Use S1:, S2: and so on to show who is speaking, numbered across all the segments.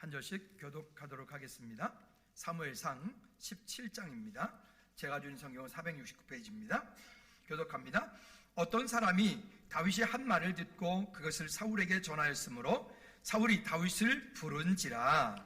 S1: 한 절씩 교독하도록 하겠습니다. 사무엘상 17장입니다. 제가 준 성경은 469페이지입니다. 교독합니다. 어떤 사람이 다윗이 한 말을 듣고 그것을 사울에게 전하였으므로 사울이 다윗을 부른지라.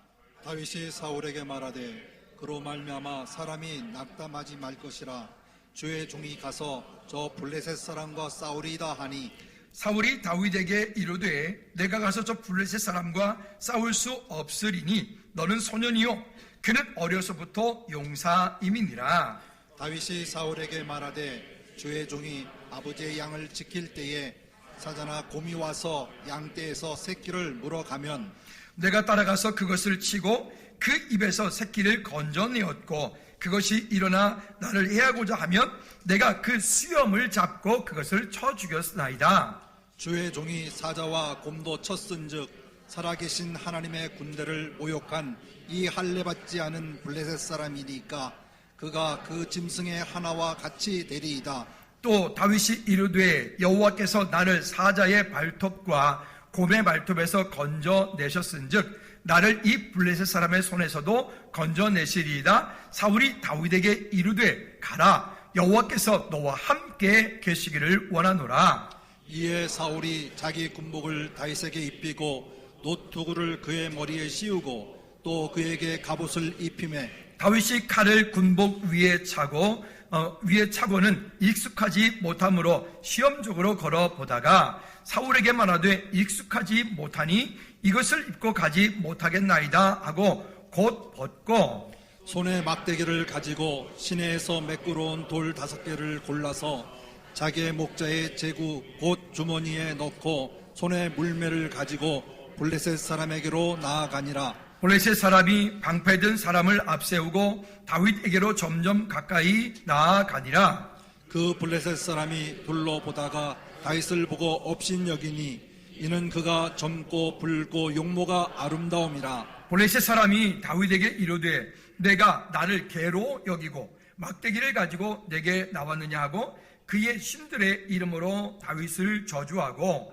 S2: 다윗이 사울에게 말하되 그로 말미암아 사람이 낙담하지 말 것이라. 주의 종이 가서 저 블레셋 사람과 싸우리이다 하니,
S1: 사울이 다윗에게 이르되 내가 가서 저 블레셋 사람과 싸울 수 없으리니 너는 소년이요 그는 어려서부터 용사임이니라.
S2: 다윗이 사울에게 말하되 주의 종이 아버지의 양을 지킬 때에 사자나 곰이 와서 양떼에서 새끼를 물어가면
S1: 내가 따라가서 그것을 치고 그 입에서 새끼를 건져내었고 그것이 일어나 나를 해하고자 하면 내가 그 수염을 잡고 그것을 쳐 죽였나이다.
S2: 주의 종이 사자와 곰도 쳤은즉 살아계신 하나님의 군대를 모욕한 이 할례받지 않은 블레셋 사람이니까 그가 그 짐승의 하나와 같이 되리이다.
S1: 또 다윗이 이르되 여호와께서 나를 사자의 발톱과 곰의 발톱에서 건져내셨은즉 나를 이 블레셋 사람의 손에서도 건져내시리이다. 사울이 다윗에게 이르되 가라, 여호와께서 너와 함께 계시기를 원하노라.
S2: 이에 사울이 자기 군복을 다윗에게 입히고 노투구를 그의 머리에 씌우고 또 그에게 갑옷을 입히매
S1: 다윗이 칼을 군복 위에 차고는 익숙하지 못함으로 시험적으로 걸어보다가 사울에게 말하되 익숙하지 못하니 이것을 입고 가지 못하겠나이다 하고 곧 벗고
S2: 손에 막대기를 가지고 시내에서 매끄러운 돌 5개를 골라서 자기의 목자의 제구 곧 주머니에 넣고 손에 물매를 가지고 블레셋 사람에게로 나아가니라.
S1: 블레셋 사람이 방패든 사람을 앞세우고 다윗에게로 점점 가까이 나아가니라.
S2: 그 블레셋 사람이 둘러보다가 다윗을 보고 업신여기니 이는 그가 젊고 붉고 용모가 아름다움이라.
S1: 블레셋 사람이 다윗에게 이르되 내가 나를 개로 여기고 막대기를 가지고 내게 나왔느냐 하고 그의 신들의 이름으로 다윗을 저주하고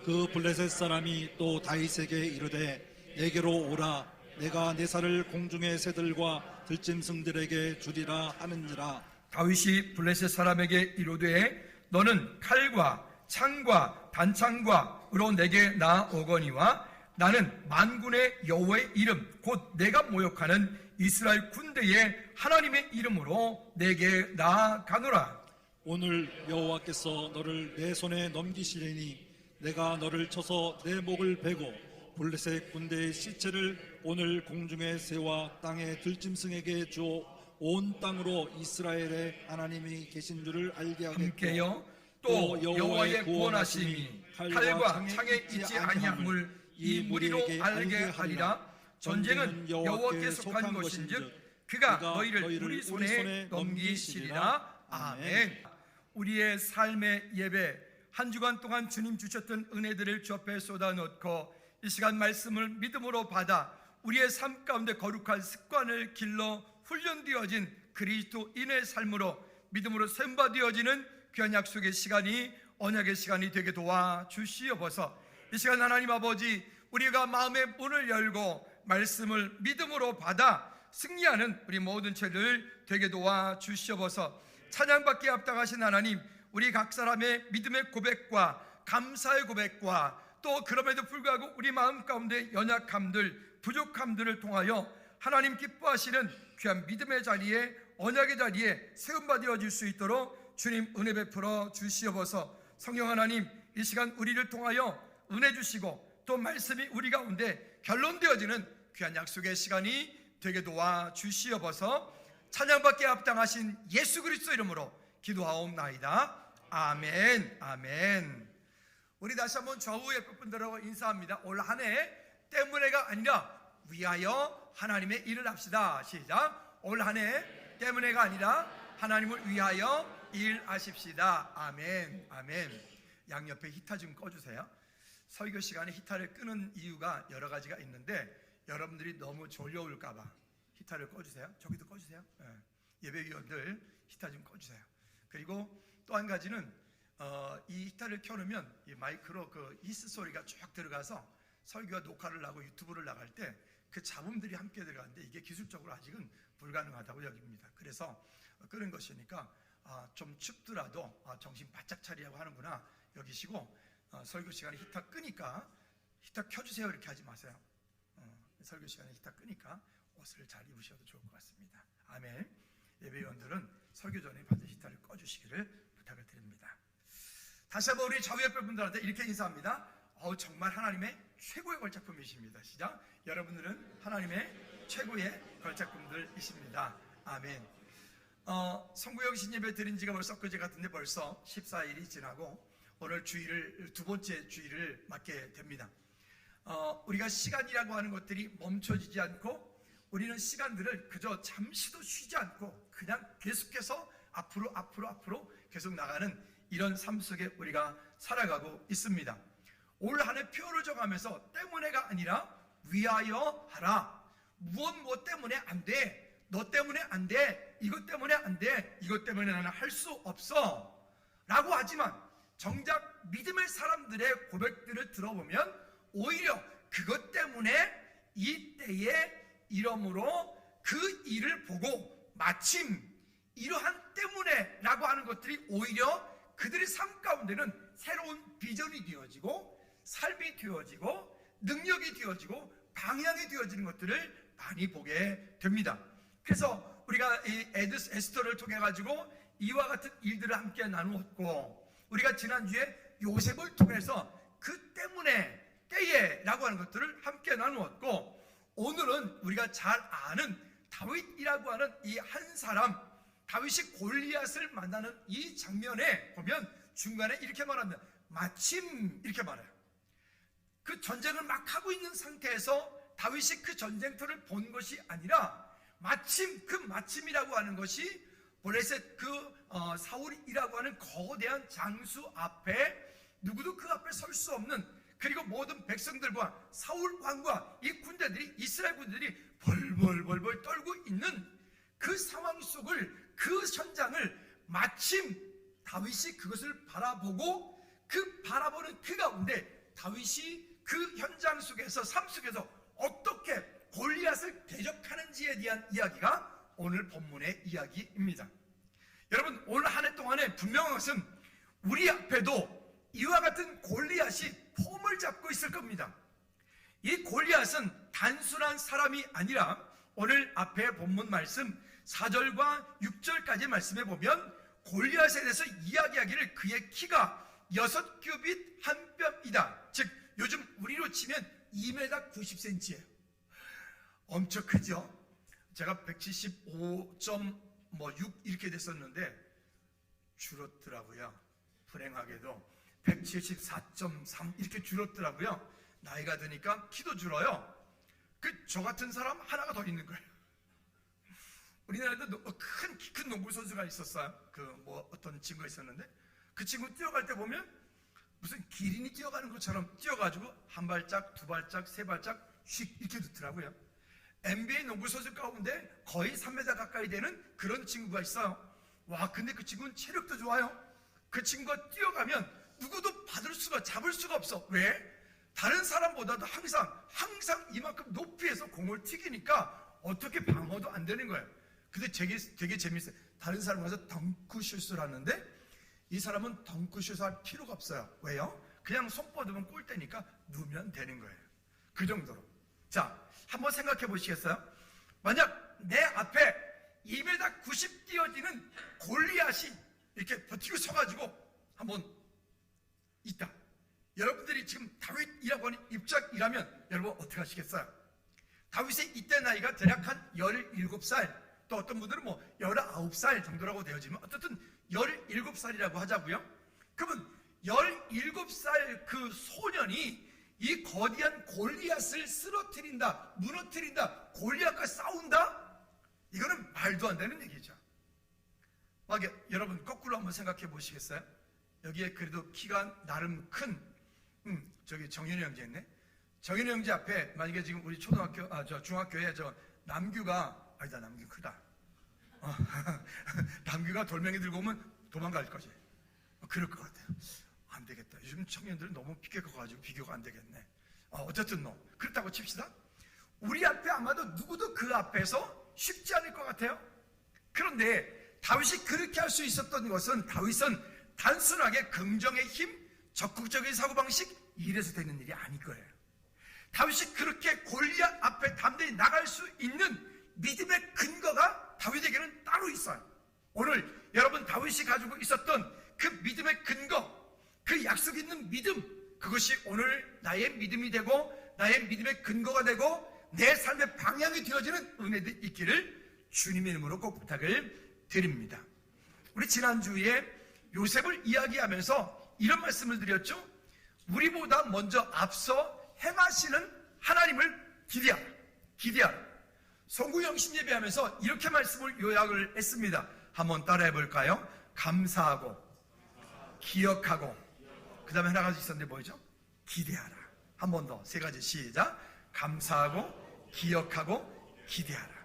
S2: 그 블레셋 사람이 또 다윗에게 이르되 내게로 오라. 내가 내 살을 공중의 새들과 들짐승들에게 주리라 하는지라.
S1: 다윗이 블레셋 사람에게 이르되 너는 칼과 창과 단창과으로 내게 나오거니와 나는 만군의 여호와의 이름 곧 내가 모욕하는 이스라엘 군대의 하나님의 이름으로 내게 나아가노라.
S2: 오늘 여호와께서 너를 내 손에 넘기시리니 내가 너를 쳐서 내 목을 베고 블레셋 군대의 시체를 오늘 공중의 새와 땅의 들짐승에게 주어 온 땅으로 이스라엘의 하나님이 계신 줄을 알게 하겠고
S1: 함께요. 또 여호와의 구원하심이 칼과 창에 있지 아니함을 이 무리로 알게 하리라. 전쟁은 여호와께 속한 것인즉 그가 너희를 우리 손에 넘기시리라. 아멘. 우리의 삶의 예배, 한 주간 동안 주님 주셨던 은혜들을 주 앞에 쏟아놓고 이 시간 말씀을 믿음으로 받아 우리의 삶 가운데 거룩한 습관을 길러 훈련되어진 그리스도인의 삶으로 믿음으로 샘바되어지는 귀한 약속의 시간이 언약의 시간이 되게 도와주시옵소서. 이 시간 하나님 아버지, 우리가 마음의 문을 열고 말씀을 믿음으로 받아 승리하는 우리 모든 죄를 되게 도와주시옵소서. 찬양받기에 합당하신 하나님, 우리 각 사람의 믿음의 고백과 감사의 고백과 또 그럼에도 불구하고 우리 마음 가운데 연약함들, 부족함들을 통하여 하나님 기뻐하시는 귀한 믿음의 자리에, 언약의 자리에 세움받아질 수 있도록 주님 은혜 베풀어 주시옵소서. 성령 하나님, 이 시간 우리를 통하여 은혜 주시고 또 말씀이 우리 가운데 결론되어지는 귀한 약속의 시간이 되게 도와 주시옵소서. 찬양받기에 합당하신 예수 그리스도 이름으로 기도하옵나이다. 아멘. 아멘. 우리 다시 한번 좌우 옆에 분들하고 인사합니다. 올 한 해 때문에가 아니라 위하여 하나님의 일을 합시다. 시작. 올 한 해 때문에가 아니라 하나님을 위하여 일하십시다. 아멘. 아멘. 양옆에 히터 좀 꺼주세요. 설교 시간에 히터를 끄는 이유가 여러 가지가 있는데 여러분들이 너무 졸려올까봐 히터를 꺼주세요. 저기도 꺼주세요. 예배위원들 히터 좀 꺼주세요. 그리고 또 한 가지는 이 히터를 켜놓으면 이 마이크로 그 히스 소리가 쭉 들어가서 설교와 녹화를 하고 유튜브를 나갈 때 그 잡음들이 함께 들어가는데 이게 기술적으로 아직은 불가능하다고 여깁니다. 그래서 끄는 것이니까 좀 춥더라도 정신 바짝 차리라고 하는구나 여기시고, 설교 시간에 히터 끄니까 히터 켜주세요 이렇게 하지 마세요. 설교 시간에 히터 끄니까 옷을 잘 입으셔도 좋을 것 같습니다. 아멘. 예배위원들은 설교 전에 반드시 히터를 꺼주시기를 부탁을 드립니다. 다시 한번 우리 좌우 옆에 분들한테 이렇게 인사합니다. 정말 하나님의 최고의 걸작품이십니다. 시작. 여러분들은 하나님의 최고의 걸작품들이십니다. 아멘. 성구역 신예배 드린 지가 벌써 엊그제 같은데 벌써 14일이 지나고 오늘 주일을 두 번째 주일을 맞게 됩니다. 우리가 시간이라고 하는 것들이 멈춰지지 않고 우리는 시간들을 그저 잠시도 쉬지 않고 그냥 계속해서 앞으로 계속 나가는 이런 삶 속에 우리가 살아가고 있습니다. 올 한 해 표를 정하면서 때문에가 아니라 위하여 하라. 무엇 때문에 안 돼. 너 때문에 안 돼. 이것 때문에 안 돼. 이것 때문에 나는 할 수 없어 라고 하지만 정작 믿음의 사람들의 고백들을 들어보면 오히려 그것 때문에 이 때에 이러므로 그 일을 보고 마침 이러한 때문에 라고 하는 것들이 오히려 그들의 삶 가운데는 새로운 비전이 되어지고 삶이 되어지고 능력이 되어지고 방향이 되어지는 것들을 많이 보게 됩니다. 그래서 우리가 이 에스더를 통해 가지고 이와 같은 일들을 함께 나누었고, 우리가 지난주에 요셉을 통해서 그 때문에 때에 라고 하는 것들을 함께 나누었고, 오늘은 우리가 잘 아는 다윗이라고 하는 이 한 사람, 다윗이 골리앗을 만나는 이 장면에 보면 중간에 이렇게 말합니다. 마침 이렇게 말해요. 그 전쟁을 막 하고 있는 상태에서 다윗이 그 전쟁터를 본 것이 아니라 마침 그 마침이라고 하는 것이 블레셋 사울이라고 하는 거대한 장수 앞에 누구도 그 앞에 설 수 없는, 그리고 모든 백성들과 사울 왕과 이 군대들이, 이스라엘 군대들이 벌벌 떨고 있는 그 상황 속을, 그 현장을 마침 다윗이 그것을 바라보고 그 바라보는 그 가운데 다윗이 그 현장 속에서, 삶 속에서 어떻게 골리앗을 대적하는지에 대한 이야기가 오늘 본문의 이야기입니다. 여러분, 오늘 한 해 동안에 분명한 것은 우리 앞에도 이와 같은 골리앗이 폼을 잡고 있을 겁니다. 이 골리앗은 단순한 사람이 아니라 오늘 앞에 본문 말씀 4절과 6절까지 말씀해 보면 골리앗에 대해서 이야기하기를 그의 키가 6규빗 한 뼘이다. 즉 요즘 우리로 치면 2m 90cm예요. 엄청 크죠? 제가 175.6 이렇게 됐었는데 줄었더라고요. 불행하게도 174.3 이렇게 줄었더라고요. 나이가 드니까 키도 줄어요. 저 같은 사람 하나가 더 있는 거예요. 우리나라에도 큰 농구 선수가 있었어요. 어떤 친구가 있었는데 그 친구 뛰어갈 때 보면 무슨 기린이 뛰어가는 것처럼 뛰어가지고 한 발짝, 두 발짝, 세 발짝 휙 이렇게 듣더라고요. NBA 농구 선수 가운데 거의 3m 가까이 되는 그런 친구가 있어요. 와, 근데 그 친구는 체력도 좋아요. 그 친구가 뛰어가면 누구도 잡을 수가 없어. 왜? 다른 사람보다도 항상 이만큼 높이에서 공을 튀기니까 어떻게 방어도 안 되는 거예요. 근데 되게 재밌어요. 다른 사람 가서 덩크슛을 하는데 이 사람은 덩크슛을 할 필요가 없어요. 왜요? 그냥 손 뻗으면 골대니까 누우면 되는 거예요. 그 정도로. 자, 한번 생각해 보시겠어요? 만약 내 앞에 2m 90 뛰어지는 골리앗이 이렇게 버티고 서가지고 한번 있다. 여러분들이 지금 다윗이라고 하는 입장이라면 여러분 어떻게 하시겠어요? 다윗의 이때 나이가 대략 한 17살, 또 어떤 분들은 19살 정도라고 되어지면 어쨌든 17살이라고 하자고요. 그러면 17살 그 소년이 이 거대한 골리앗을 쓰러뜨린다, 무너뜨린다, 골리앗과 싸운다? 이거는 말도 안 되는 얘기죠. 여러분 거꾸로 한번 생각해 보시겠어요? 여기에 그래도 키가 나름 큰 저기 정현이 형제 있네. 정현이 형제 앞에 만약에 지금 우리 중학교에 남규가, 아니다, 남규 크다. 남규가 돌멩이 들고 오면 도망갈 거지. 그럴 것 같아요. 안 되겠다. 요즘 청년들은 너무 키가 커가지고 비교가 안 되겠네. 어쨌든 그렇다고 칩시다. 우리 앞에 아마도 누구도 그 앞에서 쉽지 않을 것 같아요. 그런데 다윗이 그렇게 할 수 있었던 것은, 다윗은 단순하게 긍정의 힘, 적극적인 사고방식 이래서 되는 일이 아닐 거예요. 다윗이 그렇게 골리앗 앞에 담대히 나갈 수 있는 믿음의 근거가 다윗에게는 따로 있어요. 오늘 여러분 다윗이 가지고 있었던 그 믿음의 근거, 그 약속 있는 믿음, 그것이 오늘 나의 믿음이 되고 나의 믿음의 근거가 되고 내 삶의 방향이 되어지는 은혜들이 있기를 주님의 이름으로 꼭 부탁을 드립니다. 우리 지난주에 요셉을 이야기하면서 이런 말씀을 드렸죠. 우리보다 먼저 앞서 행하시는 하나님을 기대하라. 성구영 신예배하면서 이렇게 말씀을 요약을 했습니다. 한번 따라해 볼까요? 감사하고 기억하고, 그 다음에 하나가 있었는데 뭐죠? 기대하라. 한 번 더, 세 가지 시작. 감사하고 기억하고 기대하라.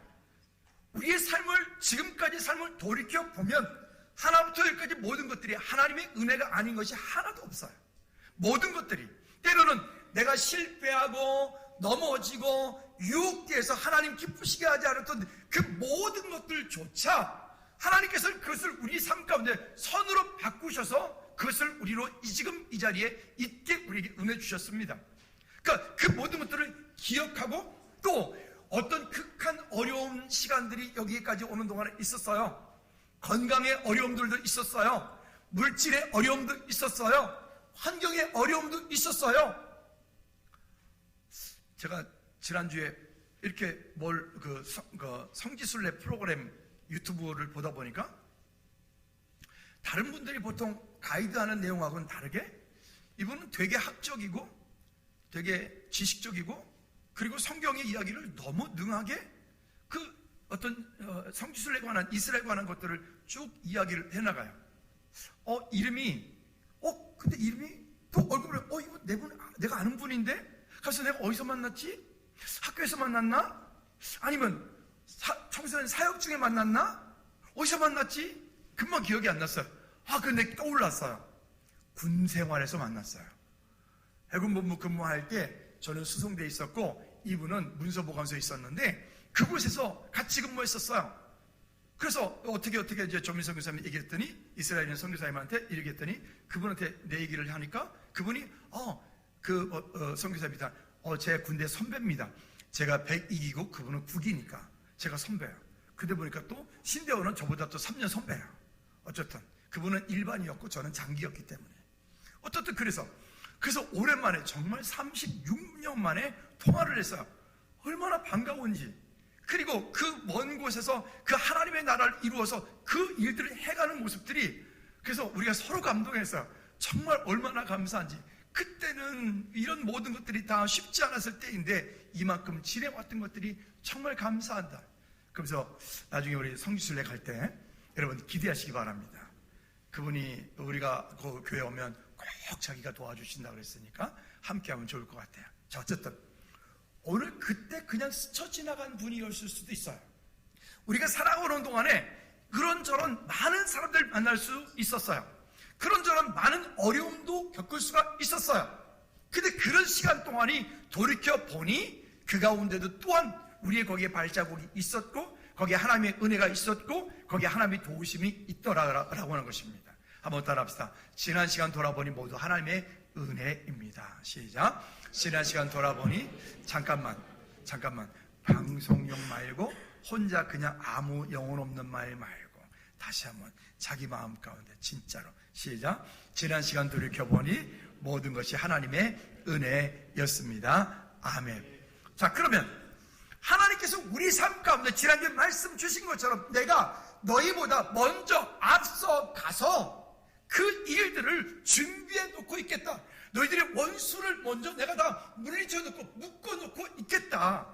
S1: 우리의 삶을, 지금까지 삶을 돌이켜보면 하나부터 열까지 모든 것들이 하나님의 은혜가 아닌 것이 하나도 없어요. 모든 것들이 때로는 내가 실패하고 넘어지고 유혹돼서 하나님 기쁘시게 하지 않았던 그 모든 것들조차 하나님께서 그것을 우리 삶 가운데 선으로 바꾸셔서 그것을 우리로 지금 이 자리에 있게 우리에게 은혜 주셨습니다. 그러니까 그 모든 것들을 기억하고, 또 어떤 극한 어려운 시간들이 여기까지 오는 동안에 있었어요. 건강의 어려움들도 있었어요. 물질의 어려움도 있었어요. 환경의 어려움도 있었어요. 제가 지난주에 이렇게 성지순례 프로그램 유튜브를 보다 보니까 다른 분들이 보통 가이드하는 내용하고는 다르게 이분은 되게 학적이고 되게 지식적이고, 그리고 성경의 이야기를 너무 능하게 그 어떤 성지순례에 관한, 이스라엘에 관한 것들을 쭉 이야기를 해나가요. 근데 이름이 또 얼굴에 이거 내가 아는 분인데? 그래서 내가 어디서 만났지? 학교에서 만났나? 아니면 청소년 사역 중에 만났나? 어디서 만났지? 금방 기억이 안 났어요. 근데 떠올랐어요. 군 생활에서 만났어요. 해군본부 근무할 때 저는 수송대에 있었고 이분은 문서보관소에 있었는데 그곳에서 같이 근무했었어요. 그래서 어떻게 이제 조민성 교사님 얘기했더니, 이스라엘 선교사님한테 얘기했더니 그분한테 내 얘기를 하니까 그분이 선교사입니다. 제 군대 선배입니다. 제가 102기고 그분은 9기니까 제가 선배예요. 그때 보니까 또 신대원은 저보다 또 3년 선배예요. 어쨌든 그분은 일반이었고 저는 장기였기 때문에 어쨌든 그래서 오랜만에, 정말 36년 만에 통화를 했어요. 얼마나 반가운지. 그리고 그 먼 곳에서 그 하나님의 나라를 이루어서 그 일들을 해가는 모습들이, 그래서 우리가 서로 감동했어요. 정말 얼마나 감사한지. 그때는 이런 모든 것들이 다 쉽지 않았을 때인데 이만큼 지내왔던 것들이 정말 감사한다. 그러면서 나중에 우리 성지순례 갈 때 여러분 기대하시기 바랍니다. 그분이 우리가 그 교회 오면 꼭 자기가 도와주신다 그랬으니까 함께하면 좋을 것 같아요. 자, 어쨌든 오늘 그때 그냥 스쳐 지나간 분이었을 수도 있어요. 우리가 살아오는 동안에 그런저런 많은 사람들 만날 수 있었어요. 그런저런 많은 어려움도 겪을 수가 있었어요. 근데 그런 시간 동안이 돌이켜보니 그 가운데도 또한 우리의 거기에 발자국이 있었고 거기에 하나님의 은혜가 있었고 거기에 하나님의 도우심이 있더라라고 하는 것입니다. 한번 따라합시다. 지난 시간 돌아보니 모두 하나님의 은혜입니다. 시작. 지난 시간 돌아보니 잠깐만 방송용 말고 혼자 그냥 아무 영혼 없는 말 말고 다시 한번 자기 마음 가운데 진짜로 시작. 지난 시간 돌이켜보니 모든 것이 하나님의 은혜였습니다. 아멘. 자, 그러면 하나님께서 우리 삶 가운데 지난주에 말씀 주신 것처럼 내가 너희보다 먼저 앞서 가서 그 일들을 준비해 놓고 있겠다. 너희들의 원수를 먼저 내가 다 물리쳐 놓고 묶어 놓고 있겠다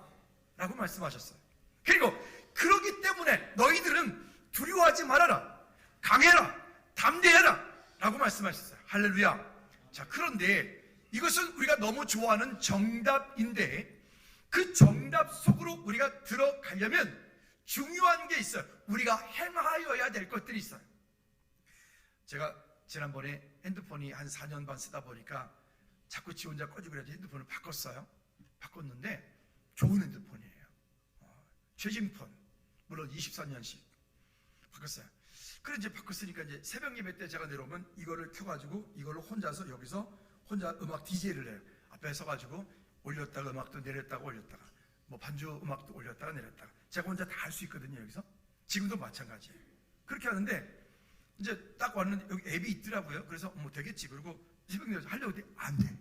S1: 라고 말씀하셨어요. 그리고 그러기 때문에 너희들은 두려워하지 말아라, 강해라, 담대해라 라고 말씀하셨어요. 할렐루야. 자, 그런데 이것은 우리가 너무 좋아하는 정답인데 그 정답 속으로 우리가 들어가려면 중요한 게 있어요. 우리가 행하여야 될 것들이 있어요. 제가 지난번에 핸드폰이 한 4년 반 쓰다 보니까 자꾸 지 혼자 꺼지고 그래서 핸드폰을 바꿨어요. 바꿨는데 좋은 핸드폰이에요. 최신폰. 물론 24년식 바꿨어요. 그래 이제 바꿨으니까 이제 새벽 예배 때 제가 내려오면 이거를 켜가지고 이걸로 혼자서 여기서 혼자 음악 DJ를 해요. 앞에 서가지고 올렸다가 음악도 내렸다가 올렸다가 뭐 반주 음악도 올렸다가 내렸다가 제가 혼자 다 할 수 있거든요. 여기서 지금도 마찬가지예요. 그렇게 하는데 이제 딱 왔는데 여기 앱이 있더라고요. 그래서 뭐 되겠지. 그리고 새벽 예배 하려고 했더니 안 돼.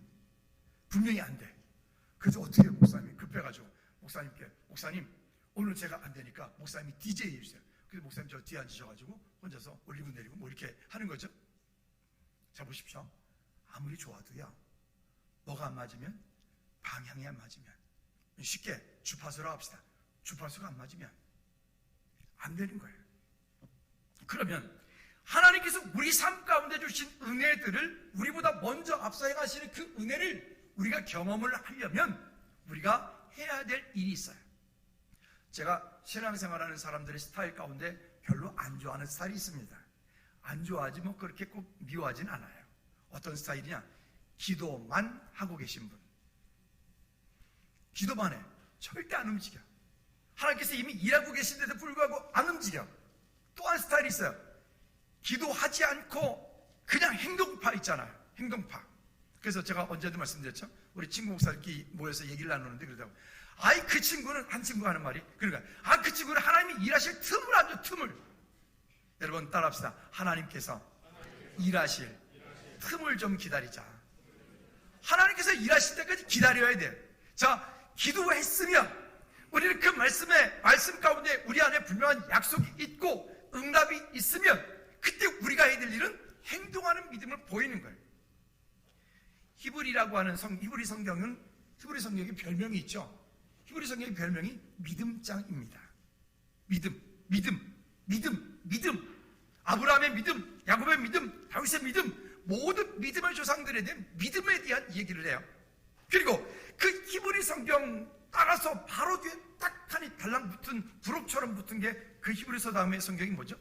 S1: 분명히 안 돼. 그래서 어떻게 해요? 목사님이 급해가지고 목사님께 목사님 오늘 제가 안 되니까 목사님이 DJ 해주세요. 그래서 목사님 저 뒤에 앉으셔가지고 혼자서 올리고 내리고 뭐 이렇게 하는 거죠. 자 보십시오. 아무리 좋아도요. 뭐가 안 맞으면 방향이 안 맞으면 쉽게 주파수로 합시다. 주파수가 안 맞으면 안 되는 거예요. 그러면 하나님께서 우리 삶 가운데 주신 은혜들을 우리보다 먼저 앞서 행하시는 그 은혜를 우리가 경험을 하려면 우리가 해야 될 일이 있어요. 제가 신앙생활하는 사람들의 스타일 가운데 별로 안 좋아하는 스타일이 있습니다. 안 좋아하지 뭐 그렇게 꼭 미워하진 않아요. 어떤 스타일이냐? 기도만 하고 계신 분. 기도만 해. 절대 안 움직여. 하나님께서 이미 일하고 계신데도 불구하고 안 움직여. 또 한 스타일이 있어요. 기도하지 않고 그냥 행동파 있잖아요. 행동파. 그래서 제가 언제도 말씀드렸죠. 우리 친구 목사들끼리 모여서 얘기를 나누는데 그러다가 아이 그 친구는 한 친구가 하는 말이 그러니까 그 친구는 하나님이 일하실 틈을 안 줘. 틈을. 여러분 따라합시다. 하나님께서 일하실 틈을 좀 기다리자. 하나님께서 일하실 때까지 기다려야 돼요. 자 기도했으면 우리는 그 말씀 가운데 우리 안에 분명한 약속이 있고 응답이 있으면 그때 우리가 해야 될 일은 행동하는 믿음을 보이는 거예요. 히브리라고 하는 히브리 성경이 별명이 있죠. 히브리 성경의 별명이 믿음장입니다. 믿음. 아브라함의 믿음, 야곱의 믿음, 다윗의 믿음, 모든 믿음의 조상들에 대한 믿음에 대한 얘기를 해요. 그리고 그 히브리 성경 따라서 바로 뒤에 딱 하니 달랑붙은 부록처럼 붙은 게 그 히브리서 다음에 성경이 뭐죠?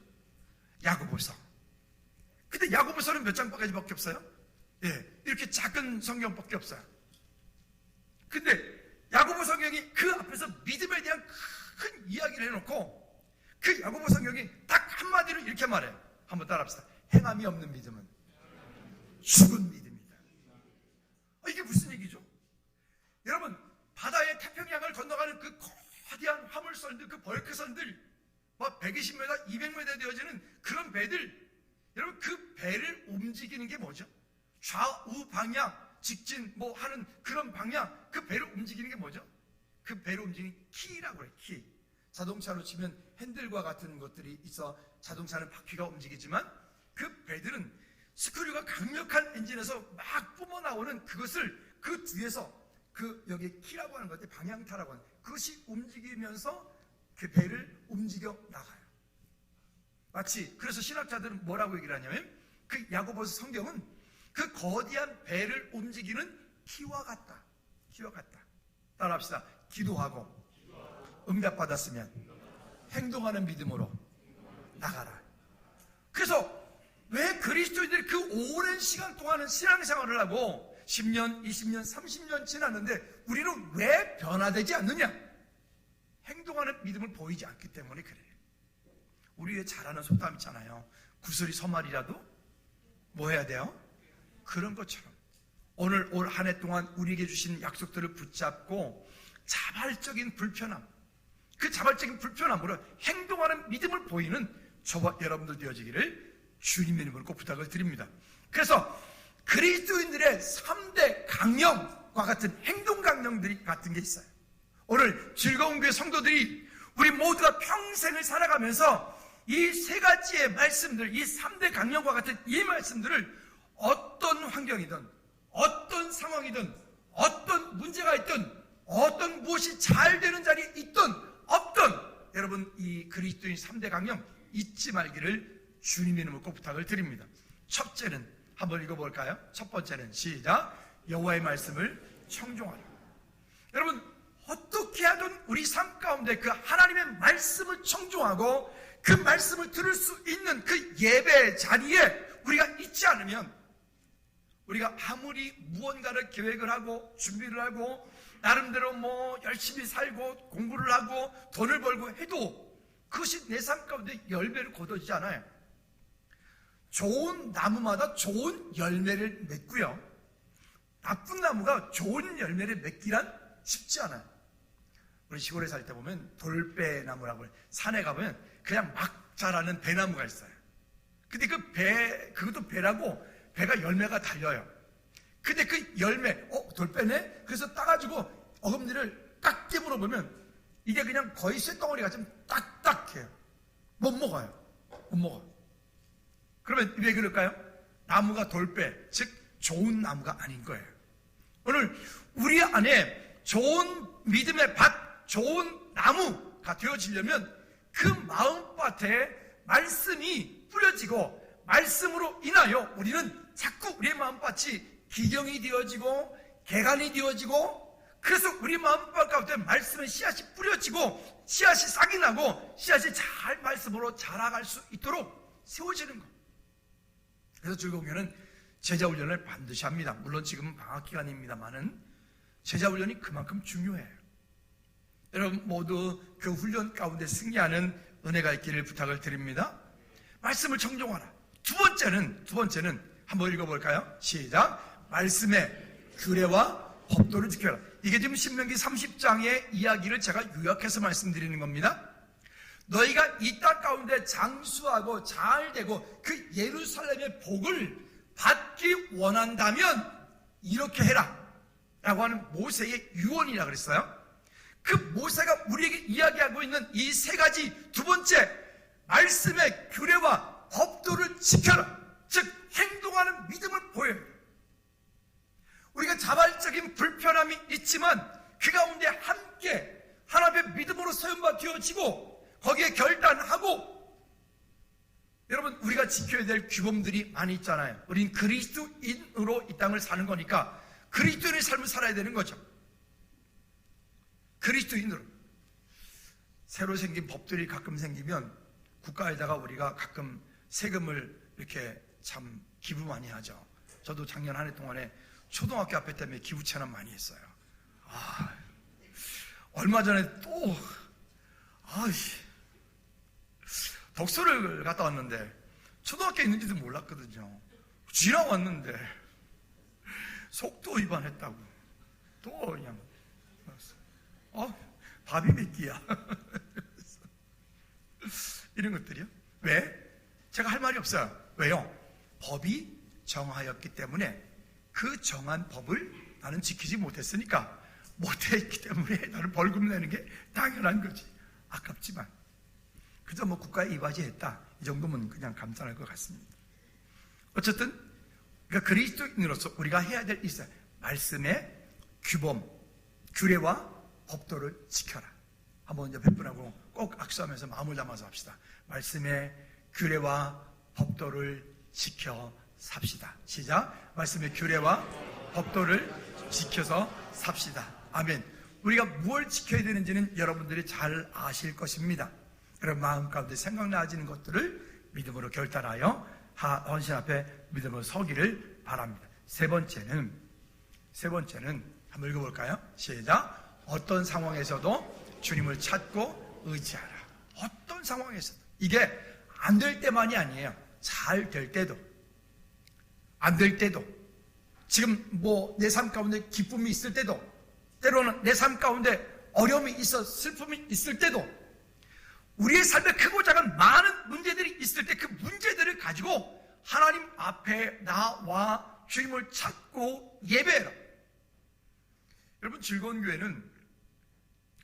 S1: 야고보서. 근데 야고보서는 몇 장까지밖에 없어요? 예, 이렇게 작은 성경밖에 없어요. 근데 야고보 성경이 그 앞에서 믿음에 대한 큰 이야기를 해놓고 그 야고보 성경이 딱 한마디로 이렇게 말해요. 한번 따라합시다. 행함이 없는 믿음은 죽은 믿음이다. 이게 무슨 얘기죠? 여러분 바다의 태평양을 건너가는 그 거대한 화물선들, 그 벌크선들 막 120m, 200m 되어지는 그런 배들, 여러분 그 배를 움직이는 게 뭐죠? 좌우 방향, 직진 뭐 하는 그런 방향, 그 배를 움직이는 게 뭐죠? 그 배를 움직이는 키라고 해요. 키. 자동차로 치면 핸들과 같은 것들이 있어 자동차는 바퀴가 움직이지만 그 배들은 스크류가 강력한 엔진에서 막 뿜어나오는 그것을 그 뒤에서 그 여기 키라고 하는 것들 방향타라고 하는 그것이 움직이면서 그 배를 움직여 나가요. 마치 그래서 신학자들은 뭐라고 얘기를 하냐면 그 야고보서 성경은 그 거대한 배를 움직이는 키와 같다. 키와 같다. 따라합시다. 기도하고 응답받았으면 행동하는 믿음으로 나가라. 그래서 왜 그리스도인들이 그 오랜 시간 동안은 신앙생활을 하고 10년, 20년, 30년 지났는데 우리는 왜 변화되지 않느냐? 행동하는 믿음을 보이지 않기 때문에 그래요. 우리의 잘하는 속담 있잖아요. 구슬이 서말이라도 뭐 해야 돼요? 그런 것처럼 오늘 올 한 해 동안 우리에게 주신 약속들을 붙잡고 자발적인 불편함, 그 자발적인 불편함으로 행동하는 믿음을 보이는 저와 여러분들 되어지기를 주님의 이름으로 꼭 부탁을 드립니다. 그래서 그리스도인들의 3대 강령과 같은 행동 강령들이 같은 게 있어요. 오늘 즐거운 교회 성도들이 우리 모두가 평생을 살아가면서 이 세 가지의 말씀들, 이 3대 강령과 같은 이 말씀들을 어떤 환경이든 어떤 상황이든 어떤 문제가 있든 어떤 무엇이 잘 되는 자리에 있든 없든 여러분 이 그리스도인 3대 강령 잊지 말기를 주님의 이름으로 꼭 부탁을 드립니다. 첫째는 한번 읽어볼까요? 첫 번째는 시작. 여호와의 말씀을 청종하라. 여러분 어떻게 하든 우리 삶 가운데 그 하나님의 말씀을 청종하고 그 말씀을 들을 수 있는 그 예배 자리에 우리가 있지 않으면 우리가 아무리 무언가를 계획을 하고 준비를 하고 나름대로 열심히 살고 공부를 하고 돈을 벌고 해도 그것이 내 삶 가운데 열매를 거두지 않아요. 좋은 나무마다 좋은 열매를 맺고요, 나쁜 나무가 좋은 열매를 맺기란 쉽지 않아요. 우리 시골에 살 때 보면 돌배나무라고 해요. 산에 가보면 그냥 막 자라는 배나무가 있어요. 근데 그것도 배라고, 배가 열매가 달려요. 근데 그 열매, 돌배네? 그래서 따가지고 어금니를 딱 깨물어 보면 이게 그냥 거의 쇳덩어리가 좀 딱딱해요. 못 먹어요. 못 먹어. 그러면 왜 그럴까요? 나무가 돌배, 즉 좋은 나무가 아닌 거예요. 오늘 우리 안에 좋은 믿음의 밭, 좋은 나무가 되어지려면 그 마음밭에 말씀이 뿌려지고 말씀으로 인하여 우리는 자꾸 우리의 마음밭이 기경이 되어지고 개간이 되어지고, 그래서 우리 마음밭 가운데 말씀의 씨앗이 뿌려지고 씨앗이 싹이 나고 씨앗이 잘 말씀으로 자라갈 수 있도록 세워지는 것. 그래서 즐거운교회는 제자훈련을 반드시 합니다. 물론 지금은 방학기간입니다만은 제자훈련이 그만큼 중요해요. 여러분 모두 그 훈련 가운데 승리하는 은혜가 있기를 부탁을 드립니다. 말씀을 청종하라. 두 번째는 한번 읽어볼까요? 시작. 말씀의 규례와 법도를 지켜라. 이게 지금 신명기 30장의 이야기를 제가 요약해서 말씀드리는 겁니다. 너희가 이 땅 가운데 장수하고 잘 되고 그 예루살렘의 복을 받기 원한다면 이렇게 해라 라고 하는 모세의 유언이라 그랬어요. 그 모세가 우리에게 이야기하고 있는 이 세 가지, 두 번째, 말씀의 규례와 법도를 지켜라. 즉 행동하는 믿음을 보여요. 우리가 자발적인 불편함이 있지만 그 가운데 함께 하나님의 믿음으로 세움받아 되어지고 거기에 결단하고, 여러분 우리가 지켜야 될 규범들이 많이 있잖아요. 우린 그리스도인으로 이 땅을 사는 거니까 그리스도인의 삶을 살아야 되는 거죠. 그리스도인으로. 새로 생긴 법들이 가끔 생기면 국가에다가 우리가 가끔 세금을 이렇게 참 기부 많이 하죠. 저도 작년 한 해 동안에 초등학교 앞에 때문에 기부 체납 많이 했어요. 얼마 전에 또 덕소를 갔다 왔는데 초등학교에 있는지도 몰랐거든요. 지나왔는데 속도 위반했다고 또 그냥 밥이 몇 끼야. 이런 것들이요. 왜? 제가 할 말이 없어요. 왜요? 법이 정하였기 때문에 그 정한 법을 나는 지키지 못했으니까, 못했기 때문에 나는 벌금 내는 게 당연한 거지. 아깝지만 그저 국가에 이바지했다 이 정도면 그냥 감사할 것 같습니다. 어쨌든 그러니까 그리스도인으로서 우리가 해야 될 있어요. 말씀의 규범, 규례와 법도를 지켜라. 한번 이제 뵙분하고 꼭 악수하면서 마음을 담아서 합시다. 말씀의 규례와 법도를 지켜 삽시다. 시작. 말씀의 규례와 법도를 지켜서 삽시다. 아멘. 우리가 무엇을 지켜야 되는지는 여러분들이 잘 아실 것입니다. 여러분 마음 가운데 생각나지는 것들을 믿음으로 결단하여 헌신 앞에 믿음으로 서기를 바랍니다. 세 번째는 한번 읽어볼까요? 시작. 어떤 상황에서도 주님을 찾고 의지하라. 어떤 상황에서도. 이게 안 될 때만이 아니에요. 잘 될 때도, 안 될 때도, 지금 내 삶 가운데 기쁨이 있을 때도, 때로는 내 삶 가운데 어려움이 있어 슬픔이 있을 때도, 우리의 삶에 크고 작은 많은 문제들이 있을 때 그 문제들을 가지고 하나님 앞에 나와 주님을 찾고 예배해라. 여러분 즐거운 교회는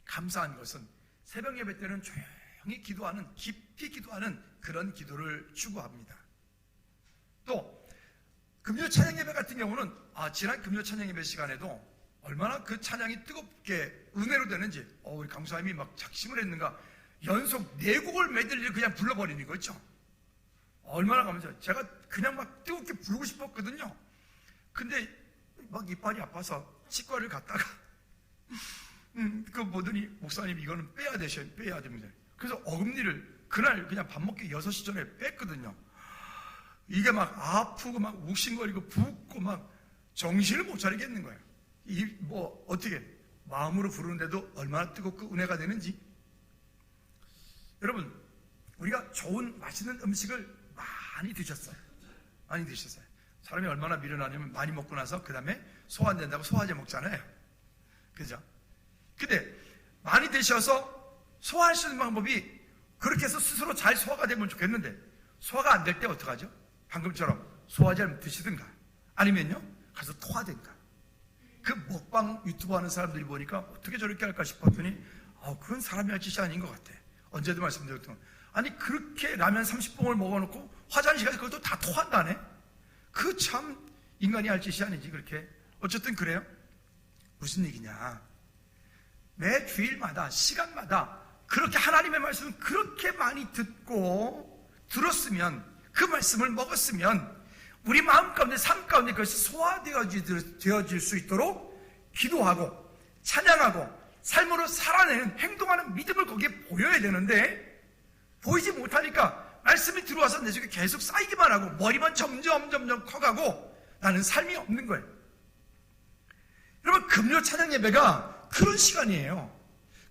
S1: 감사한 것은 새벽 예배 때는 조용히 기도하는, 깊이 기도하는 그런 기도를 추구합니다. 또 금요 찬양 예배 같은 경우는 지난 금요 찬양 예배 시간에도 얼마나 그 찬양이 뜨겁게 은혜로 되는지, 우리 강사님이 막 작심을 했는가, 연속 4곡을 메들리를 그냥 불러버리는 거죠. 얼마나 감사해요. 제가 그냥 막 뜨겁게 부르고 싶었거든요. 근데 막 이빨이 아파서 치과를 갔다가 보더니 목사님 이거는 빼야 됩니다. 그래서 어금니를 그날 그냥 밥 먹기 6시 전에 뺐거든요. 이게 막 아프고 막 욱신거리고 붓고 막 정신을 못 차리겠는 거예요. 어떻게 마음으로 부르는데도 얼마나 뜨겁고 은혜가 되는지. 여러분, 우리가 좋은 맛있는 음식을 많이 드셨어요. 많이 드셨어요. 사람이 얼마나 미련하냐면 많이 먹고 나서 그 다음에 소화 안 된다고 소화제 먹잖아요. 그죠? 근데 많이 드셔서 소화할 수 있는 방법이 그렇게 해서 스스로 잘 소화가 되면 좋겠는데 소화가 안 될 때 어떡하죠? 방금처럼 소화제를 드시든가 아니면요 가서 토하든가. 그 먹방 유튜브 하는 사람들이 보니까 어떻게 저렇게 할까 싶었더니 그건 사람이 할 짓이 아닌 것 같아. 언제도 말씀드렸던 아니 그렇게 라면 30봉을 먹어놓고 화장실 가서 그것도 다 토한다네. 그 참 인간이 할 짓이 아니지 그렇게. 어쨌든 그래요. 무슨 얘기냐, 매 주일마다 시간마다 그렇게 하나님의 말씀을 그렇게 많이 듣고 들었으면, 그 말씀을 먹었으면 우리 마음 가운데 삶 가운데 그것이 소화되어질 수 있도록 기도하고 찬양하고 삶으로 살아내는 행동하는 믿음을 거기에 보여야 되는데, 보이지 못하니까 말씀이 들어와서 내 속에 계속 쌓이기만 하고 머리만 점점 커가고 나는 삶이 없는 거예요. 여러분, 금요 찬양 예배가 그런 시간이에요.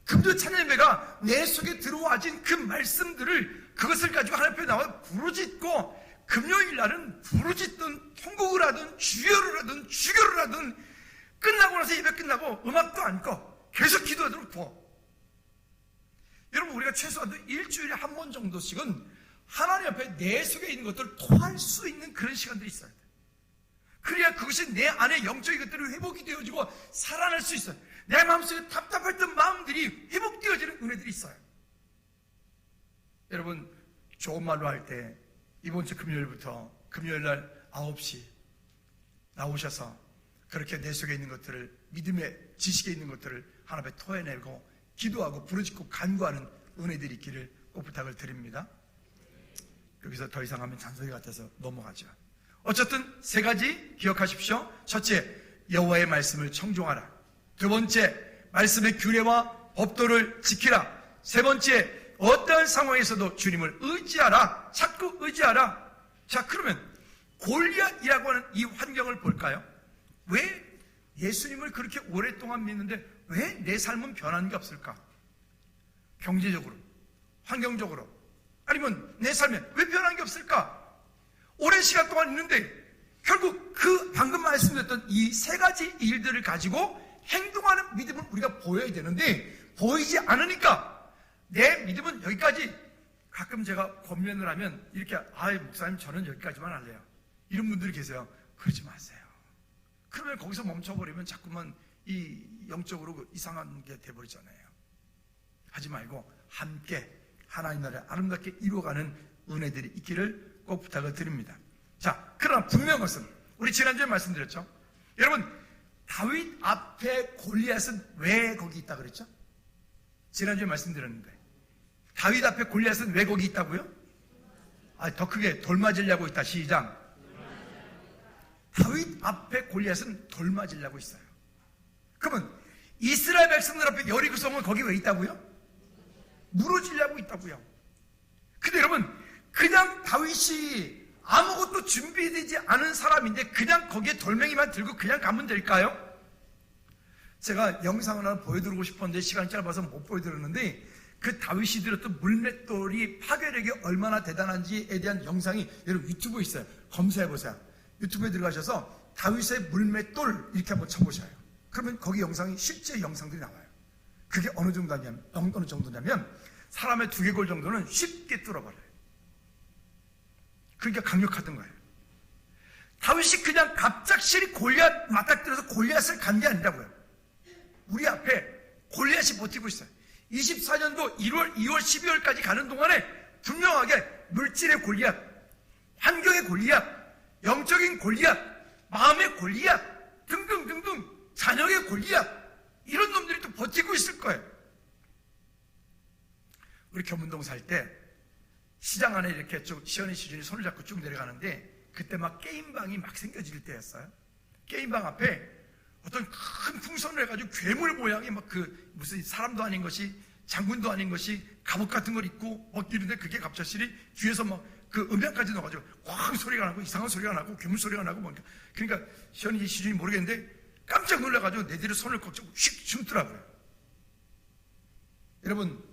S1: 금요 찬양 예배가 내 속에 들어와진 그 말씀들을, 그것을 가지고 하나님 앞에 나와 부르짖고, 금요일 날은 부르짖든 통곡을 하든 주여를 하든 주교를 하든 끝나고 나서 예배 끝나고 음악도 안 꺼 계속 기도하도록 둬. 여러분, 우리가 최소한도 일주일에 한 번 정도씩은 하나님 앞에 내 속에 있는 것들을 토할 수 있는 그런 시간들이 있어야 돼. 그래야 그것이 내 안에 영적인 것들이 회복이 되어지고 살아날 수 있어요. 내 마음속에 답답했던 마음들이 회복되어지는 은혜들이 있어요. 여러분, 좋은 말로 할 때 이번 주 금요일부터 금요일날 9시 나오셔서 그렇게 내 속에 있는 것들을, 믿음의 지식에 있는 것들을 하나님 앞에 토해내고 기도하고 부르짖고 간구하는 은혜들이 있기를 꼭 부탁을 드립니다. 여기서 더 이상 하면 잔소리 같아서 넘어가죠. 어쨌든 세 가지 기억하십시오. 첫째, 여호와의 말씀을 청종하라. 두 번째, 말씀의 규례와 법도를 지키라. 세 번째, 어떠한 상황에서도 주님을 의지하라. 자꾸 의지하라. 자, 그러면 골리앗이라고 하는 이 환경을 볼까요? 왜 예수님을 그렇게 오랫동안 믿는데 왜 내 삶은 변하는 게 없을까? 경제적으로, 환경적으로, 아니면 내 삶에 왜 변한 게 없을까? 오랜 시간 동안 있는데 결국 그 방금 말씀드렸던 이 세 가지 일들을 가지고 행동하는 믿음을 우리가 보여야 되는데 보이지 않으니까 내 믿음은 여기까지. 가끔 제가 권면을 하면 이렇게, 목사님 저는 여기까지만 할래요, 이런 분들이 계세요. 그러지 마세요. 그러면 거기서 멈춰버리면 자꾸만 이 영적으로 이상한 게 돼버리잖아요. 하지 말고 함께 하나님 나라를 아름답게 이루어가는 은혜들이 있기를 꼭 부탁을 드립니다. 자, 그러나 분명한 것은 우리 지난주에 말씀드렸죠. 여러분, 다윗 앞에 골리앗은 왜 거기 있다 그랬죠? 지난주에 말씀드렸는데 다윗 앞에 골리앗은 왜 거기 있다고요? 더 크게, 돌 맞으려고 있다. 시작. 다윗 앞에 골리앗은 돌 맞으려고 있어요. 그러면 이스라엘 백성들 앞에 여리고 성은 거기 왜 있다고요? 무너지려고 있다고요. 근데 여러분, 그냥 다윗이 아무것도 준비되지 않은 사람인데 그냥 거기에 돌멩이만 들고 그냥 가면 될까요? 제가 영상을 하나 보여드리고 싶었는데 시간이 짧아서 못 보여드렸는데, 그 다윗이 들었던 물맷돌이 파괴력이 얼마나 대단한지에 대한 영상이 여러분 유튜브에 있어요. 검색해보세요. 유튜브에 들어가셔서 다윗의 물맷돌 이렇게 한번 쳐보셔요. 그러면 거기 영상이, 실제 영상들이 나와요. 그게 어느 정도냐면 사람의 두개골 정도는 쉽게 뚫어버려요. 그러니까 강력하던 거예요. 다윗이 그냥 갑작스레 골리앗 맞닥뜨려서 골리앗을 간 게 아니라고요. 우리 앞에 골리앗이 버티고 있어요. 24년도 1월, 2월, 12월까지 가는 동안에 분명하게 물질의 골리앗, 환경의 골리앗, 영적인 골리앗, 마음의 골리앗 등등등등, 자녀의 골리앗, 이런 놈들이 또 버티고 있을 거예요. 우리 교문동 살 때 시장 안에 이렇게 쭉 시연이 시준이 손을 잡고 쭉 내려가는데 그때 막 게임방이 막 생겨질 때였어요. 게임방 앞에 어떤 큰 풍선을 해가지고 괴물 모양의 막 무슨 사람도 아닌 것이, 장군도 아닌 것이 갑옷 같은 걸 입고 막 이런데, 그게 갑작스레 뒤에서 막 그 음향까지 넣어가지고 꽝 소리가 나고 이상한 소리가 나고 괴물 소리가 나고 뭐 그러니까 시원이 시중이 모르겠는데 깜짝 놀라가지고 내 뒤로 손을 꺾고 휙 숨더라고요. 여러분,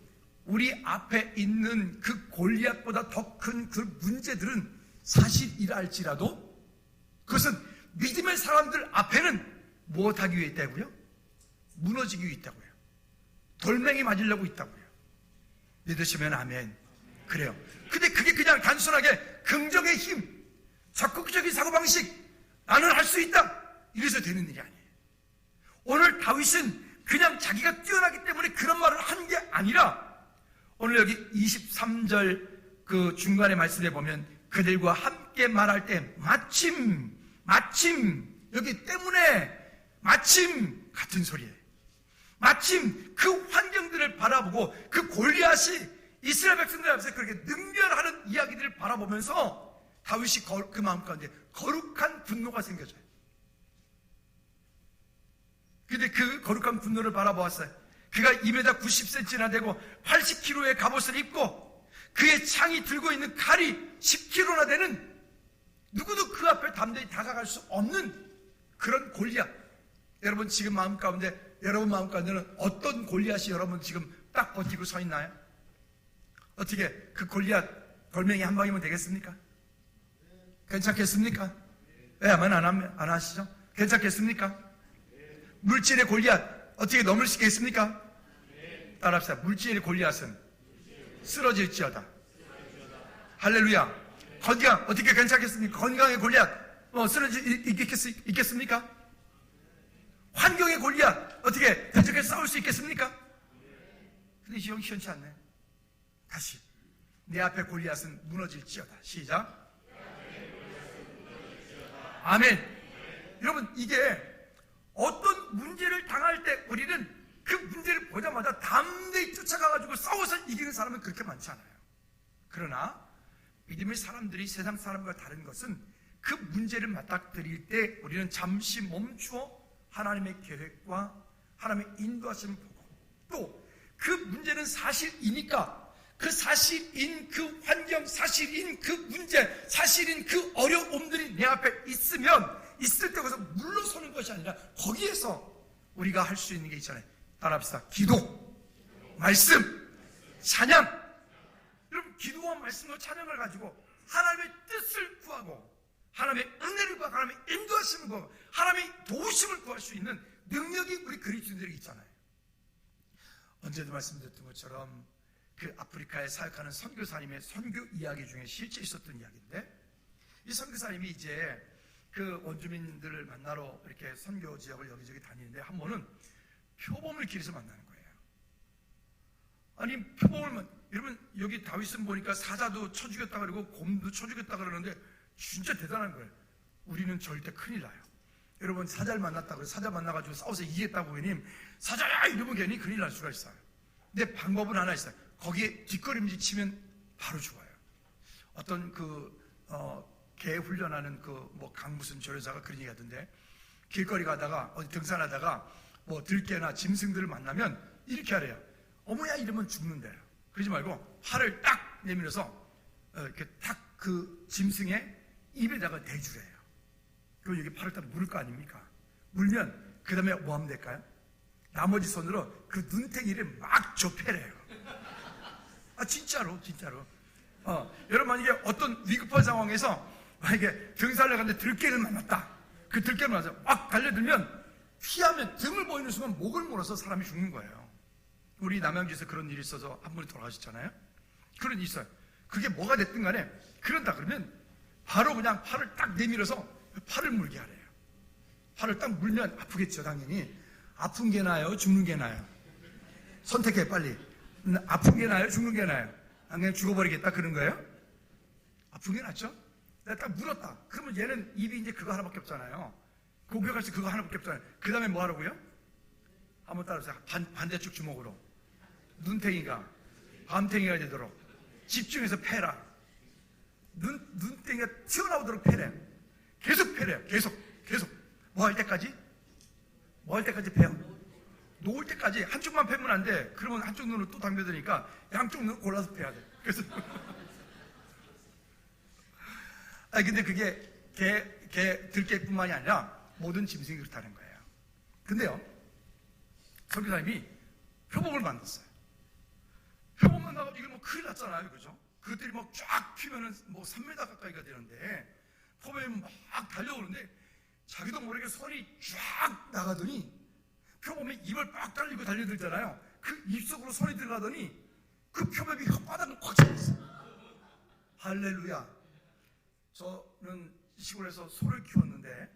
S1: 우리 앞에 있는 그 골리앗보다 더 큰 그 문제들은 사실이라 할지라도 그것은 믿음의 사람들 앞에는 무엇하기 위해 있다고요? 무너지기 위해 있다고요. 돌멩이 맞으려고 있다고요. 믿으시면 아멘. 그래요. 근데 그게 그냥 단순하게 긍정의 힘, 적극적인 사고방식, 나는 할 수 있다, 이래서 되는 일이 아니에요. 오늘 다윗은 그냥 자기가 뛰어나기 때문에 그런 말을 한 게 아니라 오늘 여기 23절 그 중간에 말씀에 보면 그들과 함께 말할 때 마침 여기 때문에 마침 같은 소리예요. 마침 그 환경들을 바라보고 그 골리앗이 이스라엘 백성들 앞에서 그렇게 능멸하는 이야기들을 바라보면서 다윗이 그 마음 가운데 거룩한 분노가 생겨져요. 근데 그 거룩한 분노를 바라보았어요. 그가 2m 90cm나 되고 80kg의 갑옷을 입고 그의 창이 들고 있는 칼이 10kg나 되는, 누구도 그 앞에 담대히 다가갈 수 없는 그런 골리앗. 여러분 지금 마음 가운데, 여러분 마음 가운데는 어떤 골리앗이 여러분 지금 딱 버티고 서 있나요? 어떻게 그 골리앗 돌멩이 한 방이면 되겠습니까? 괜찮겠습니까? 왜 안 하시죠? 괜찮겠습니까? 물질의 골리앗 어떻게 넘을 수 있겠습니까? 따라합시다. 물질의 골리앗은 쓰러질지어다. 할렐루야. 건강 어떻게 괜찮겠습니까? 건강의 골리앗 있겠습니까? 환경의 골리앗 어떻게 대적해서 싸울 수 있겠습니까? 근데 시원치 않네. 다시 내 앞에 골리앗은 무너질지어다. 시작. 아멘. 여러분, 이게 어떤 문제를 당할 때 우리는 그 문제를 보자마자 담대히 쫓아가가지고 싸워서 이기는 사람은 그렇게 많지 않아요. 그러나 믿음의 사람들이 세상 사람과 다른 것은 그 문제를 맞닥뜨릴 때 우리는 잠시 멈추어 하나님의 계획과 하나님의 인도하심을 보고, 또 그 문제는 사실이니까 그 사실인 그 환경, 사실인 그 문제, 사실인 그 어려움들이 내 앞에 있을 때 거기서 물러서는 것이 아니라 거기에서 우리가 할 수 있는 게 있잖아요. 따라합시다. 기도, 말씀, 찬양. 여러분, 기도와 말씀과 찬양을 가지고 하나님의 뜻을 구하고 하나님의 은혜를 구하고 하나님의 인도하심을 구하고 하나님의 도우심을 구할 수 있는 능력이 우리 그리스도인들에게 있잖아요. 언제도 말씀드렸던 것처럼 그 아프리카에 사역하는 선교사님의 선교 이야기 중에 실제 있었던 이야기인데, 이 선교사님이 이제 그 원주민들을 만나러 이렇게 선교 지역을 여기저기 다니는데 한 번은 표범을 길에서 만나는 거예요. 아니 표범을 여러분, 여기 다윗은 보니까 사자도 쳐 죽였다 그러고 곰도 쳐 죽였다 그러는데 진짜 대단한 거예요. 우리는 절대 큰일 나요. 여러분, 사자를 만났다 그래서 사자 만나가지고 싸워서 이겼다고 괜히 사자야 이러면 괜히 큰일 날 수가 있어요. 근데 방법은 하나 있어요. 거기에 뒷걸음질 치면 바로 죽어요. 어떤 개 훈련하는 강 무슨 조련사가 그런 얘기 하던데, 길거리 가다가 어디 등산하다가 뭐 들개나 짐승들을 만나면 이렇게 하래요. 어머야 이러면 죽는데요. 그러지 말고 팔을 딱 내밀어서 이렇게 딱 그 짐승의 입에다가 대주래요. 그리고 여기 팔을 딱 물을 거 아닙니까? 물면 그 다음에 뭐 하면 될까요? 나머지 손으로 그 눈탱이를 막 좁혀래요. 아 진짜로. 여러분, 만약에 어떤 위급한 상황에서 만약에 등산을 가는데 들개를 만났다. 그 들개를 만나서 막 달려들면 피하면 등을 보이는 순간 목을 물어서 사람이 죽는 거예요. 우리 남양주에서 그런 일이 있어서 한 분이 돌아가셨잖아요. 그런 일이 있어요. 그게 뭐가 됐든 간에 그런다 그러면 바로 그냥 팔을 딱 내밀어서 팔을 물게 하래요. 팔을 딱 물면 아프겠죠, 당연히. 아픈 게 나아요, 죽는 게 나아요? 선택해, 빨리. 아픈 게 나아요, 죽는 게 나아요? 그냥 죽어버리겠다 그런 거예요? 아픈 게 낫죠? 내가 딱 물었다. 그러면 얘는 입이 이제 그거 하나밖에 없잖아요. 공격할 때 그거 하나밖에 없잖아요. 그 다음에 뭐 하라고요? 한번 따라서 반대쪽 주먹으로 눈탱이가 밤탱이가 되도록 집중해서 패라. 눈탱이가 튀어나오도록 패래. 계속 패래요. 계속 뭐 할 때까지 패요? 놓을 때까지. 한쪽만 패면 안 돼. 그러면 한쪽 눈을 또 당겨드니까 양쪽 눈 골라서 패야 돼. 그래서 근데 그게 들깨뿐만이 아니라 모든 짐승이 그렇다는 거예요. 근데요, 선교사님이 표범을 만났어요. 표범 만나고 이거 뭐 큰일 났잖아요, 그죠? 그것들이 막 쫙 피면은 뭐 3m 가까이가 되는데 표범이 막 달려오는데 자기도 모르게 손이 쫙 나가더니 표범이 입을 빡 달리고 달려들잖아요. 그 입속으로 손이 들어가더니 그 표범이 혓바닥을 꽉 잡았어요. 할렐루야. 저는 시골에서 소를 키웠는데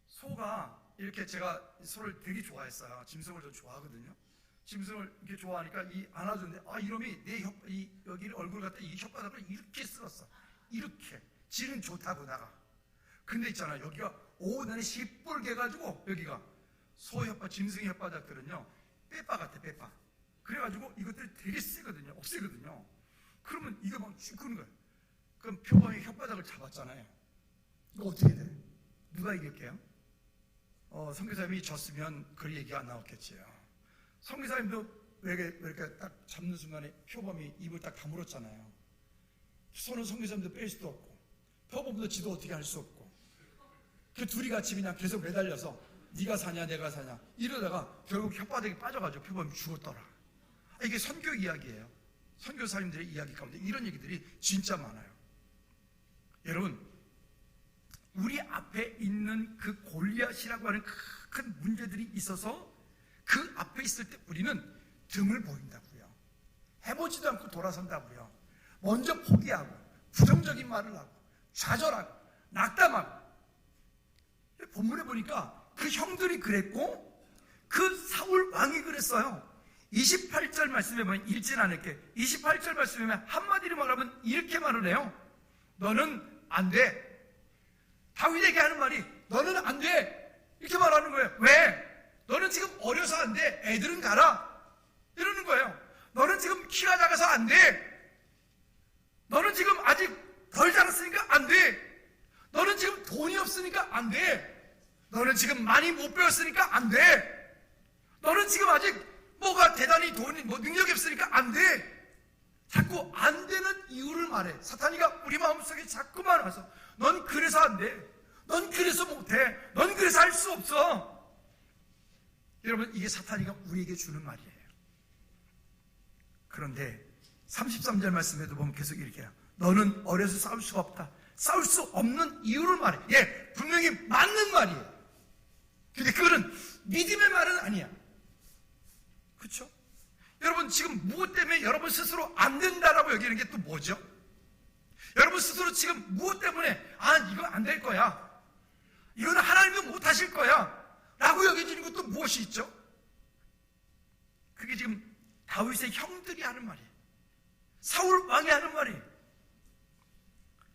S1: 소가 이렇게 제가 소를 되게 좋아했어요. 짐승을 좀 좋아하거든요. 짐승을 이렇게 좋아하니까 안아주는데 이놈이 내 여기 얼굴 갖다 이 혓바닥을 이렇게 쓸었어. 이렇게 질은 좋다고 나가. 근데 있잖아, 여기가 오전에 시뻘게 해가지고 여기가 소 혓바닥, 짐승의 혓바닥들은요 빼빠 같아, 빼빠. 그래가지고 이것들이 되게 세거든요, 억세거든요. 그러면 이거 막 쭉 끄는 거예요. 그럼 표범이 혓바닥을 잡았잖아요. 이거 어떻게 돼? 누가 이길게요? 선교사님이 졌으면 그 얘기가 안 나왔겠지요. 선교사님도 왜 이렇게 딱 잡는 순간에 표범이 입을 딱 다물었잖아요. 손은 선교사님도 뺄 수도 없고 표범도 지도 어떻게 할 수 없고 그 둘이 같이 그냥 계속 매달려서 네가 사냐 내가 사냐 이러다가 결국 혓바닥이 빠져가지고 표범이 죽었더라. 이게 선교 이야기예요. 선교사님들의 이야기 가운데 이런 얘기들이 진짜 많아요. 여러분, 우리 앞에 있는 그 골리앗이라고 하는 큰 문제들이 있어서 그 앞에 있을 때 우리는 등을 보인다고요. 해보지도 않고 돌아선다고요. 먼저 포기하고 부정적인 말을 하고 좌절하고 낙담하고. 본문에 보니까 그 형들이 그랬고 그 사울 왕이 그랬어요. 28절 말씀에 보면 읽진 않을게. 28절 말씀에 보면 한마디로 말하면 이렇게 말을 해요. 너는 안 돼. 다윗에게 하는 말이 너는 안 돼. 이렇게 말하는 거예요. 왜? 너는 지금 어려서 안 돼. 애들은 가라. 이러는 거예요. 너는 지금 키가 작아서 안 돼. 너는 지금 아직 덜 자랐으니까 안 돼. 너는 지금 돈이 없으니까 안 돼. 너는 지금 많이 못 배웠으니까 안 돼. 너는 지금 아직 뭐가 대단히 돈이 능력이 없으니까 안 돼. 자꾸 안 되는 이유를 말해. 사탄이가 우리 마음속에 자꾸만 와서 넌 그래서 안 돼. 넌 그래서 못해. 넌 그래서 할 수 없어. 여러분, 이게 사탄이가 우리에게 주는 말이에요. 그런데 33절 말씀에도 보면 계속 이렇게 해요. 너는 어려서 싸울 수가 없다. 싸울 수 없는 이유를 말해. 예, 분명히 맞는 말이에요. 근데 그거는 믿음의 말은 아니야. 그렇죠? 여러분, 지금 무엇 때문에 여러분 스스로 안 된다라고 여기는 게 또 뭐죠? 여러분 스스로 지금 무엇 때문에 이거 안 될 거야, 이거는 하나님도 못 하실 거야 라고 여겨지는 것도 무엇이 있죠? 그게 지금 다윗의 형들이 하는 말이에요. 사울 왕이 하는 말이에요.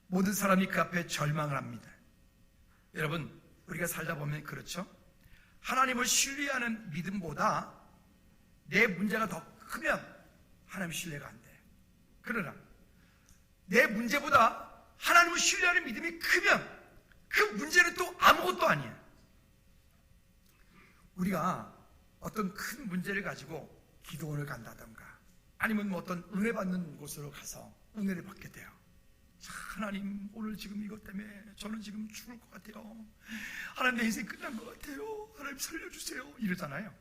S1: 모든 사람이 그 앞에 절망을 합니다. 여러분, 우리가 살다 보면 그렇죠? 하나님을 신뢰하는 믿음보다 내 문제가 더 크면 하나님 신뢰가 안 돼. 그러나 내 문제보다 하나님을 신뢰하는 믿음이 크면 그 문제는 또 아무것도 아니에요. 우리가 어떤 큰 문제를 가지고 기도원을 간다던가 아니면 뭐 어떤 은혜 받는 곳으로 가서 은혜를 받게 돼요. 하나님, 오늘 지금 이것 때문에 저는 지금 죽을 것 같아요. 하나님, 내 인생 끝난 것 같아요. 하나님 살려주세요. 이러잖아요.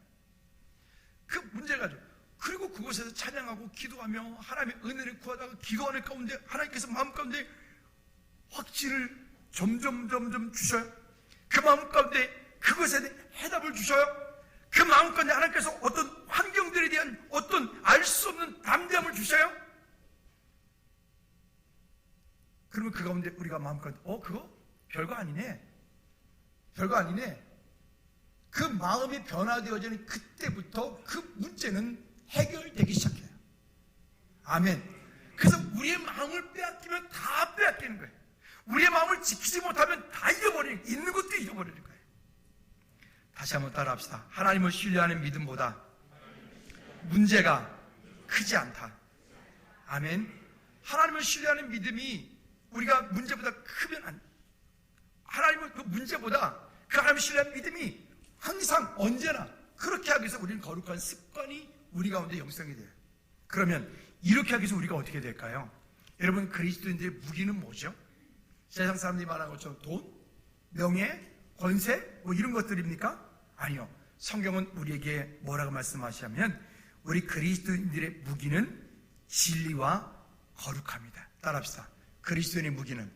S1: 그 문제를 가지고, 그리고 그곳에서 찬양하고 기도하며 하나님의 은혜를 구하다가 기도하는 가운데 하나님께서 마음 가운데 확신을 점점 주셔요. 그 마음 가운데 그것에 대해 해답을 주셔요. 그 마음 가운데 하나님께서 어떤 환경들에 대한 어떤 알 수 없는 담대함을 주셔요. 그러면 그 가운데 우리가 마음 가운데 그거 별거 아니네. 그 마음이 변화되어지는 그때부터 그 문제는 해결되기 시작해요. 아멘. 그래서 우리의 마음을 빼앗기면 다 빼앗기는 거예요. 우리의 마음을 지키지 못하면 다 잃어버리는 거예요. 있는 것도 잃어버리는 거예요. 다시 한번 따라합시다. 하나님을 신뢰하는 믿음보다 문제가 크지 않다. 아멘. 하나님을 신뢰하는 믿음이 우리가 문제보다 크면 하나님은 그 문제보다 그 하나님을 신뢰하는 믿음이 항상 언제나 그렇게 하기 위해서 우리는 거룩한 습관이 우리 가운데 형성이 돼요. 그러면 이렇게 하기 위해서 우리가 어떻게 될까요? 여러분, 그리스도인들의 무기는 뭐죠? 세상 사람들이 말하는 것처럼 돈, 명예, 권세 뭐 이런 것들입니까? 아니요. 성경은 우리에게 뭐라고 말씀하시냐면 우리 그리스도인들의 무기는 진리와 거룩합니다. 따라합시다. 그리스도인의 무기는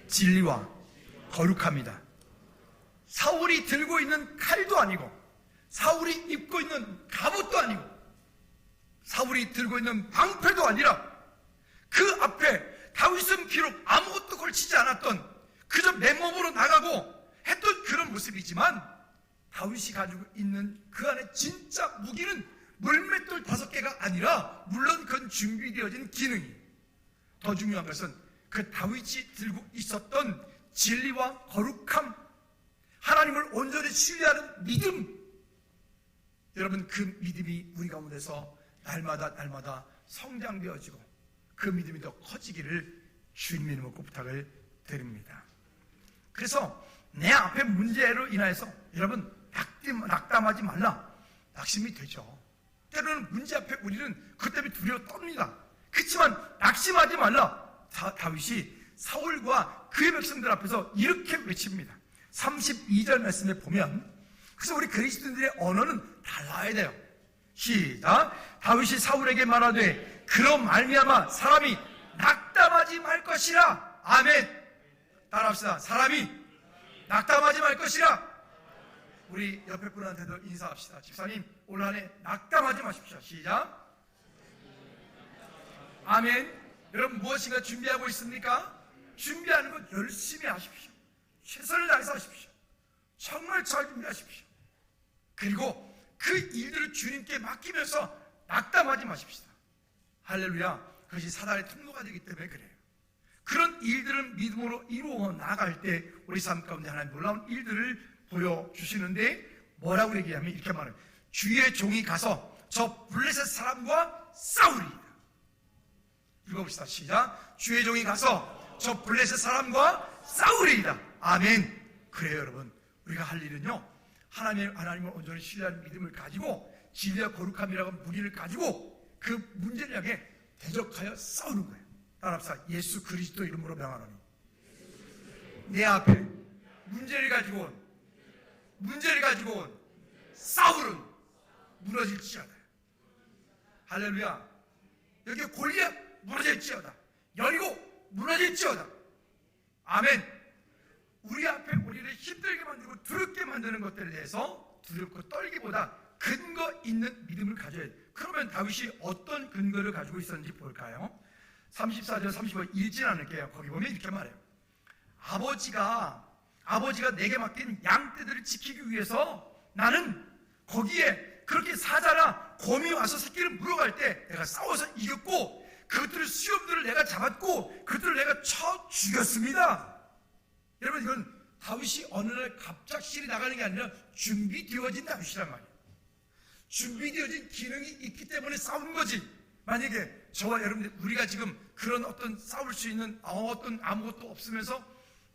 S1: 진리와 거룩합니다. 사울이 들고 있는 칼도 아니고 사울이 입고 있는 갑옷도 아니고 사울이 들고 있는 방패도 아니라 그 앞에 다윗은 비록 아무것도 걸치지 않았던 그저 맨몸으로 나가고 했던 그런 모습이지만 다윗이 가지고 있는 그 안에 진짜 무기는 물맷돌 5개가 아니라 물론 그건 준비되어진 기능이 더 중요한 것은 그 다윗이 들고 있었던 진리와 거룩함, 하나님을 온전히 신뢰하는 믿음. 여러분 그 믿음이 우리 가운데서 날마다 성장되어지고 그 믿음이 더 커지기를 주님의 이름으로 부탁을 드립니다. 그래서 내 앞에 문제로 인하여서 여러분 낙담하지 말라. 낙심이 되죠. 때로는 문제 앞에 우리는 그것 때문에 두려워 떱니다. 그렇지만 낙심하지 말라. 다윗이 사울과 그의 백성들 앞에서 이렇게 외칩니다. 32절 말씀에 보면 그래서 우리 그리스도인들의 언어는 달라야 돼요. 시작. 다윗이 사울에게 말하되 그로 말미암아 사람이 낙담하지 말 것이라. 아멘. 따라합시다. 사람이 낙담하지 말 것이라. 우리 옆에 분한테도 인사합시다. 집사님 올 한 해 낙담하지 마십시오. 시작. 아멘. 여러분 무엇인가 준비하고 있습니까? 준비하는 것 열심히 하십시오. 최선을 다해서 하십시오. 정말 잘 준비하십시오. 그리고 그 일들을 주님께 맡기면서 낙담하지 마십시다. 할렐루야. 그것이 사단의 통로가 되기 때문에 그래요. 그런 일들을 믿음으로 이루어 나갈 때 우리 삶 가운데 하나님 놀라운 일들을 보여주시는데 뭐라고 얘기하면 이렇게 말해요. 주의 종이 가서 저 블레셋 사람과 싸우리이다. 읽어봅시다. 시작. 주의 종이 가서 저 블레셋 사람과 싸우리이다. 아멘. 그래요 여러분. 우리가 할 일은요 하나님을 온전히 신뢰하는 믿음을 가지고 진리와 거룩함이라고 무기를 가지고 그 문제를 향해 대적하여 싸우는 거예요. 따라합시다. 예수 그리스도 이름으로 명하노니 내 앞에 문제를 가지고 온 사울은 무너질지어다. 할렐루야. 여기 골리앗 무너질지어다. 여리고 무너질지어다. 아멘. 우리 앞에 우리를 힘들게 만들고 두렵게 만드는 것들에 대해서 두렵고 떨기보다 근거 있는 믿음을 가져야 돼요. 그러면 다윗이 어떤 근거를 가지고 있었는지 볼까요? 34절 35절 읽진 않을게요. 거기 보면 이렇게 말해요. 아버지가 내게 맡긴 양떼들을 지키기 위해서 나는 거기에 그렇게 사자나 곰이 와서 새끼를 물어갈 때 내가 싸워서 이겼고 그것들을 수염들을 내가 잡았고 그것들을 내가 쳐 죽였습니다. 여러분 이건 다윗이 어느 날 갑작스레 나가는 게 아니라 준비되어진 다윗이란 말이에요. 준비되어진 기능이 있기 때문에 싸우는 거지. 만약에 저와 여러분들 우리가 지금 그런 어떤 싸울 수 있는 어떤 아무것도 없으면서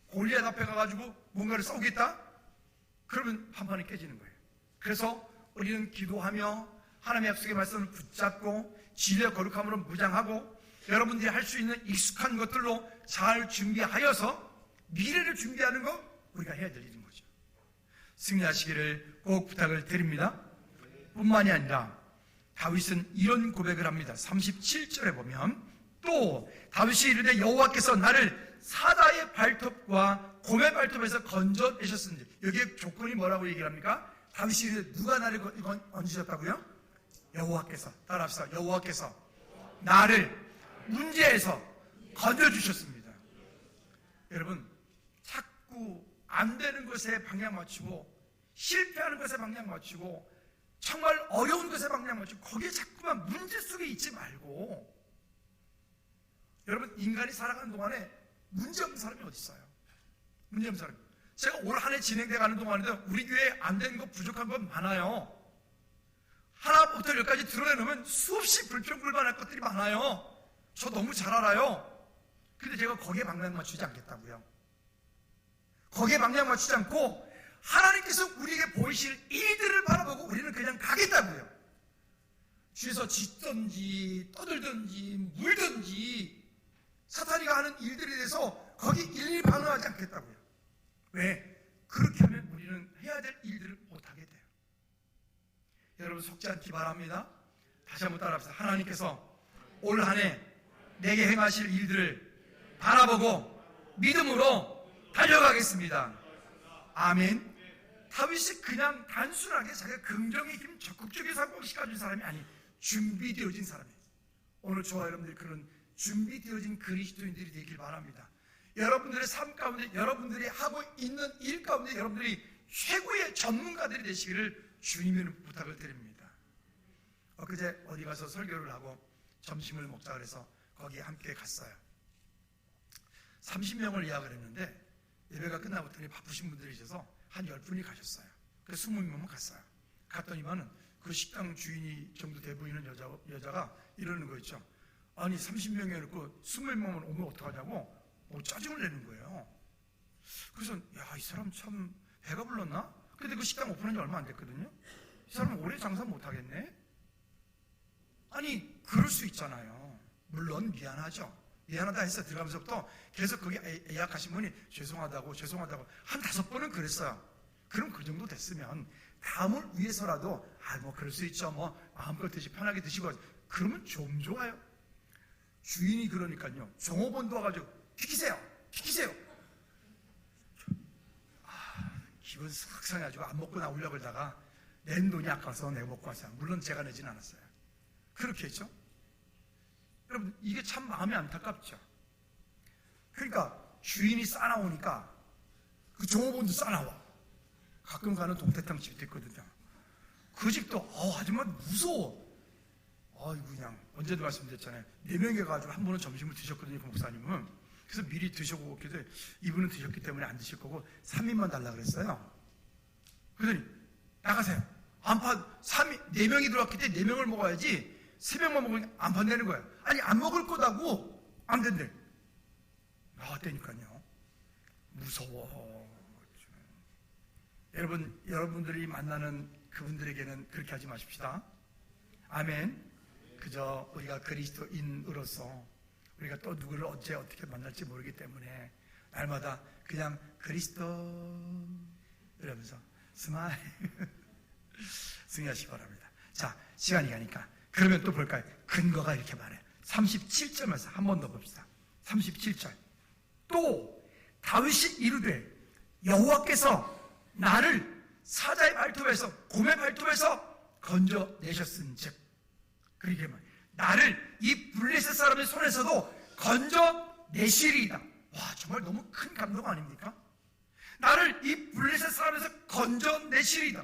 S1: 골리앗 앞에 가가지고 뭔가를 싸우겠다? 그러면 판판이 깨지는 거예요. 그래서 우리는 기도하며 하나님의 약속의 말씀을 붙잡고 진리와 거룩함으로 무장하고 여러분들이 할 수 있는 익숙한 것들로 잘 준비하여서 미래를 준비하는 거 우리가 해야 될 일인 거죠. 승리하시기를 꼭 부탁을 드립니다. 뿐만이 아니라 다윗은 이런 고백을 합니다. 37절에 보면 또 다윗이 이르되 여호와께서 나를 사자의 발톱과 곰의 발톱에서 건져내셨습니다. 여기에 조건이 뭐라고 얘기를 합니까? 다윗이 이르되 누가 나를 건지셨다고요? 여호와께서. 따라합시다. 여호와께서 나를 문제에서 건져주셨습니다. 여러분 자꾸 안 되는 것에 방향 맞추고 실패하는 것에 방향 맞추고 정말 어려운 것에 방향 맞추고 거기에 자꾸만 문제 속에 있지 말고 여러분 인간이 살아가는 동안에 문제없는 사람이 어디 있어요? 문제없는 사람이. 제가 올 한 해 진행돼가는 동안에도 우리 교회에 안 되는 거 부족한 건 많아요. 하나부터 열까지 드러내놓으면 수없이 불평불만할 것들이 많아요. 저 너무 잘 알아요. 근데 제가 거기에 방향 맞추지 않겠다고요. 거기에 방향 맞추지 않고 하나님께서 우리에게 보이실 일들을 바라보고 우리는 그냥 가겠다고요. 주에서 짖든지 떠들든지 물든지 사탄이가 하는 일들에 대해서 거기 일일이 반응하지 않겠다고요. 왜? 그렇게 하면 우리는 해야 될 일들을 못하게 돼요. 여러분 속지 않기 바랍니다. 다시 한번 따라합시다. 하나님께서 올 한 해 내게 행하실 일들을 바라보고 믿음으로 달려가겠습니다. 아멘. 다윗이 그냥 단순하게 자기가 긍정의 힘, 적극적인 사고방식 가진 사람이 아닌 준비되어진 사람이에요. 오늘 저와 여러분들이 그런 준비되어진 그리스도인들이 되길 바랍니다. 여러분들의 삶 가운데, 여러분들이 하고 있는 일 가운데 여러분들이 최고의 전문가들이 되시기를 주님의 부탁을 드립니다. 엊그제 어디 가서 설교를 하고 점심을 먹자 그래서 거기에 함께 갔어요. 30명을 예약을 했는데 예배가 끝나고더니 바쁘신 분들이 있어서 한 10분이 가셨어요. 그래서 20명만 갔어요. 갔더니만은 그 식당 주인이 정도 돼 보이는 여자가 이러는 거 있죠. 아니 30명이 해놓고 20명만 오면 어떡하냐고 짜증을 내는 거예요. 그래서 야, 이 사람 참 배가 불렀나? 근데 그 식당 오픈한 지 얼마 안 됐거든요. 이 사람은 오래 장사 못하겠네? 아니 그럴 수 있잖아요. 물론 미안하죠. 미안하다 해서 들어가면서부터 계속 거기 예약하신 분이 죄송하다고 한 5번은 그랬어요. 그럼 그 정도 됐으면 다음을 위해서라도 뭐 그럴 수 있죠. 뭐 마음껏 편하게 드시고 그러면 좀 좋아요. 주인이 그러니까요. 종업원도 와가지고 비키세요. 기분 싹 상해가지고 안 먹고 나오려고 그러다가 낸 돈이 아까워서 내가 먹고 왔어요. 물론 제가 내진 않았어요. 그렇게 했죠. 여러분 이게 참 마음이 안타깝죠. 그러니까 주인이 싸나오니까 그 종업원도 싸나와. 가끔 가는 동태탕 집도 있거든요. 그 집도 하지만 무서워. 아이고 그냥 언제도 말씀드렸잖아요. 4명이 가지고 한 분은 점심을 드셨거든요. 그 목사님은. 그래서 미리 드셔보고 그래서 이분은 드셨기 때문에 안 드실 거고 3인만 달라 그랬어요. 그러더니 나가세요. 안파 4명이 들어왔기 때문에 4명을 먹어야지 3명만 먹으면 안 판다는 거예요. 아니 안 먹을 거다고 안 된대. 나왔다니까요. 무서워. 여러분들이 만나는 그분들에게는 그렇게 하지 마십시다. 아멘. 그저 우리가 그리스도인으로서 우리가 또 누구를 언제 어떻게 만날지 모르기 때문에 날마다 그냥 그리스도 이러면서 스마일 승리하시기 바랍니다. 자, 시간이 가니까 그러면 또 볼까요? 근거가 이렇게 말해요. 37절에서 한 번 더 봅시다. 37절. 또 다윗이 이르되 여호와께서 나를 사자의 발톱에서 곰의 발톱에서 건져내셨은즉, 그렇게 말해요. 나를 이 블레셋 사람의 손에서도 건져내시리이다. 와, 정말 너무 큰 감동 아닙니까? 나를 이 블레셋 사람에서 건져내시리이다.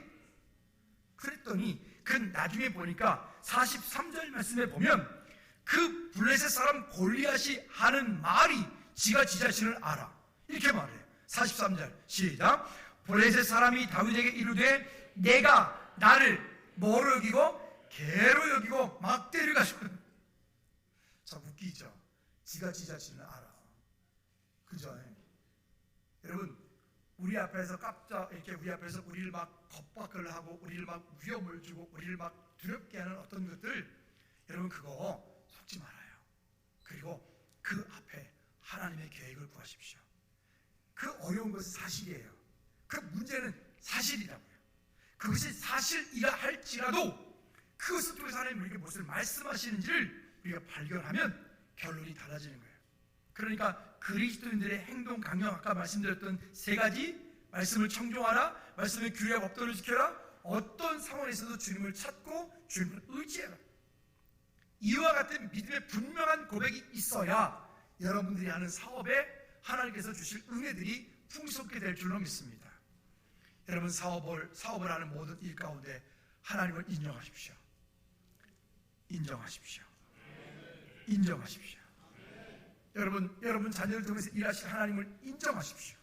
S1: 그랬더니 그 나중에 보니까 43절 말씀에 보면 그 블레셋 사람 골리앗이 하는 말이 지가 지 자신을 알아. 이렇게 말해요. 43절 시작. 블레셋 사람이 다윗에게 이르되 내가 나를 뭐로 여기고 개로 여기고 막 때려가지고. 참 웃기죠. 지가 지 자신을 알아. 그죠? 여러분 우리 앞에서 깜짝 이렇게 우리 앞에서 우리를 막 겁박을 하고 우리를 막 위험을 주고 우리를 막 두렵게 하는 어떤 것들, 여러분 그거 속지 말아요. 그리고 그 앞에 하나님의 계획을 구하십시오. 그 어려운 것은 사실이에요. 그 문제는 사실이라고요. 그것이 사실이라 할지라도 그것을 통해서 하나님 우리에게 무엇을 말씀하시는지를 우리가 발견하면 결론이 달라지는 거예요. 그러니까 그리스도인들의 행동 강령, 아까 말씀드렸던 3가지 말씀을 청종하라, 말씀의 규례와 법도를 지켜라, 어떤 상황에서도 주님을 찾고 주님을 의지해라. 이와 같은 믿음의 분명한 고백이 있어야 여러분들이 하는 사업에 하나님께서 주실 은혜들이 풍성하게 될 줄로 믿습니다. 여러분 사업을 하는 모든 일 가운데 하나님을 인정하십시오. 인정하십시오. 인정하십시오. 여러분 자녀를 통해서 일하실 하나님을 인정하십시오.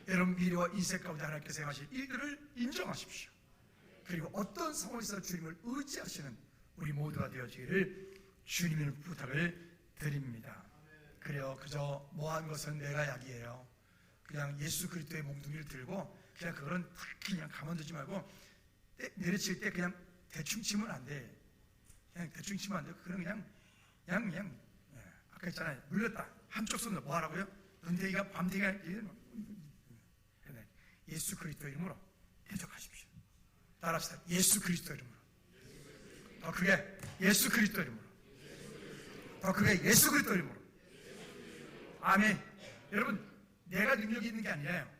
S1: 여러분 미래와 인생 가운데 하나님께서 행하실 일들을 인정하십시오. 그리고 어떤 상황에서 주님을 의지하시는 우리 모두가 되어지기를 주님의 부탁을 드립니다. 그래요. 그저 뭐한 것은 내가 약이에요. 그냥 예수 그리스도의 몽둥이를 들고 그냥 그거는 그냥 가만두지 말고 내려칠 때 그냥 대충 치면 안 돼. 그냥 대충 치면 안 돼. 그건 그냥 아까 했잖아요. 물렸다. 한쪽 손으로 뭐 하라고요? 군대가 밤대가 예수 그리스도 이름으로 대적하십시오. 따라합시다. 예수 그리스도 이름으로. 더 크게 예수 그리스도 이름으로. 더 크게 예수 그리스도 이름으로. 아멘. 여러분, 내가 능력이 있는 게 아니라요,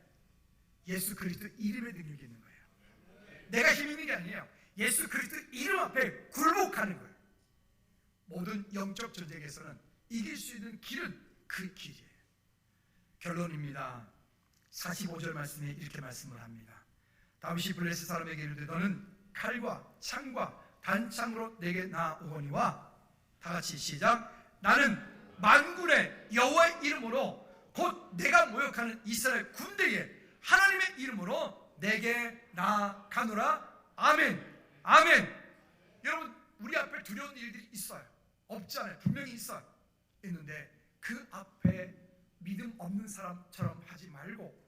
S1: 예수 그리스도 이름에 능력이 있는 거예요. 내가 힘 있는 게 아니에요. 예수 그리스도 이름 앞에 굴복하는 거예요. 모든 영적 전쟁에서는 이길 수 있는 길은 그 길이에요. 결론입니다. 45절 말씀에 이렇게 말씀을 합니다. 다윗이 블레셋 사람에게 이르되 너는 칼과 창과 단창으로 내게 나오거니와, 다 같이 시작. 나는 만군의 여호와의 이름으로 곧 내가 모욕하는 이스라엘 군대의 하나님의 이름으로 내게 나아가노라. 아멘. 아멘. 여러분, 우리 앞에 두려운 일들이 있어요. 없잖아요. 분명히 있어요. 있는데 그 앞에 믿음 없는 사람처럼 하지 말고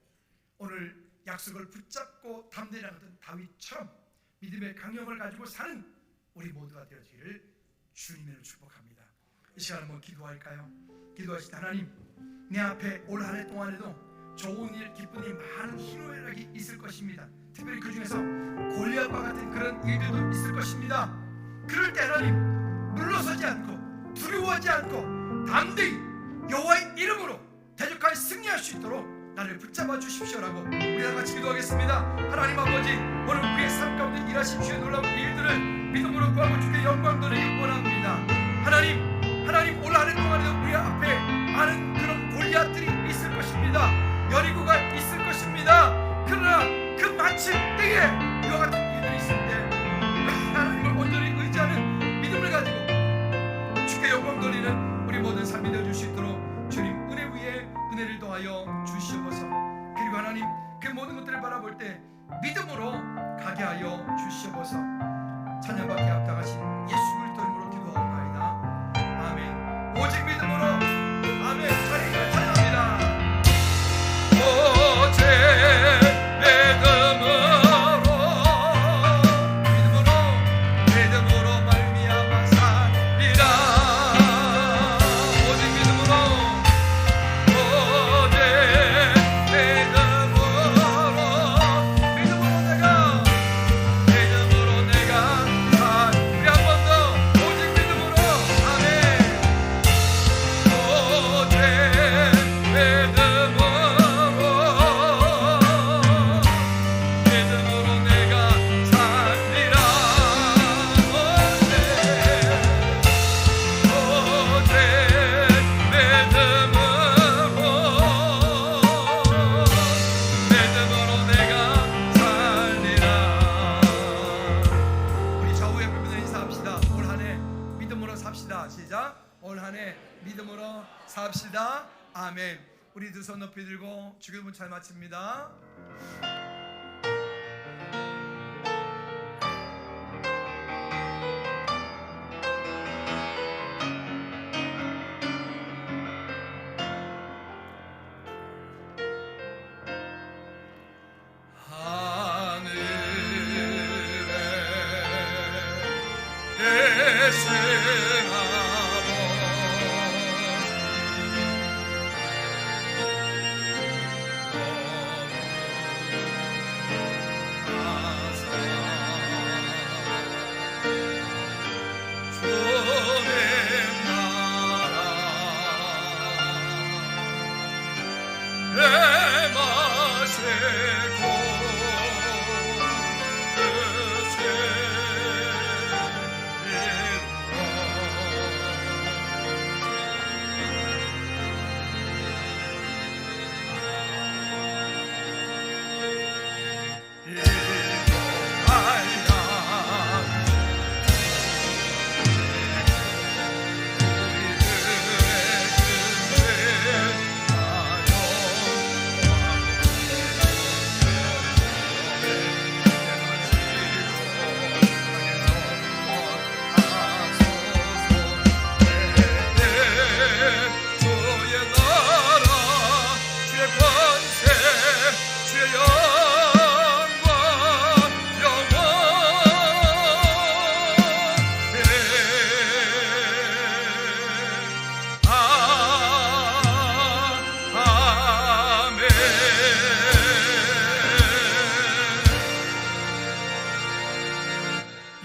S1: 오늘 약속을 붙잡고 담대히 나가던 다윗처럼 믿음의 강력을 가지고 사는 우리 모두가 되어지기를 주님을 축복합니다. 이 시간 한번 기도할까요? 기도하실 때, 하나님, 내 앞에 올 한 해 동안에도 좋은 일, 기쁜 일, 많은 희노애락이 있을 것입니다. 특별히 그 중에서 골리앗과 같은 그런 일들도 있을 것입니다. 그럴 때 하나님, 물러서지 않고 두려워하지 않고 담대히 여호와의 이름으로 대적하여 승리할 수 있도록 나를 붙잡아 주십시오라고 우리 다 같이 기도하겠습니다. 하나님 아버지, 오늘 우리의 삶 가운데 일하신 주의 놀라운 일들을 믿음으로 구하고 주께 영광 돌리기 원합니다. 하나님, 올 한 해 동안에도 우리 앞에 많은 그런 골리앗들이 있을 것입니다. 여리고가 있을 것입니다. 그러나 그 마침 때에 이와 같은 일들이 있을 때 하나님을 온전히 의지하는 믿음을 가지고 주께 영광 돌리는 우리 모든 삶이 되어줄 수 있도록 주님 은혜 위에 은혜를 더하여 주시옵소서. 그리고 하나님, 그 모든 것들을 바라볼 때 믿음으로 가게 하여 주시옵소서. 찬양받기 합당하신 예수 그리스도 이름으로 기도하옵나이다. 아멘. 오직 믿음으로. 아멘. 찬양을 찬양합니다. 오직 믿음으로 말미암아 살리라. 오직 믿음으로 내가 우리 한 번 더 오직 믿음으로. 아멘. 오직 믿음으로 내가 살리라. 믿음으로 내가 살리라. 우리 좌우에 보면 인사합시다. 올 한 해 믿음으로 삽시다. 시작. 올 한 해 믿음으로 삽시다. 아멘. 우리 두 손 높이 들고 주기도문 잘 마칩니다.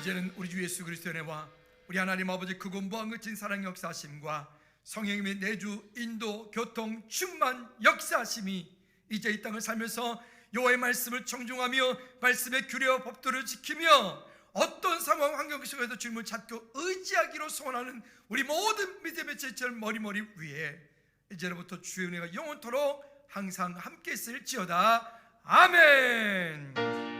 S1: 이제는 우리 주 예수 그리스도의 은혜와 우리 하나님 아버지 크고 무한 거친 사랑 역사하심과 성령님의 내주 인도 교통 충만 역사하심이 이제 이 땅을 살면서 여호와의 말씀을 청중하며 말씀의 규례와 법도를 지키며 어떤 상황 환경 속에서 주님을 찾고 의지하기로 소원하는 우리 모든 믿음의 제철 머리머리 위에 이제로부터 주의 은혜가 영원토록 항상 함께 있을지어다. 아멘.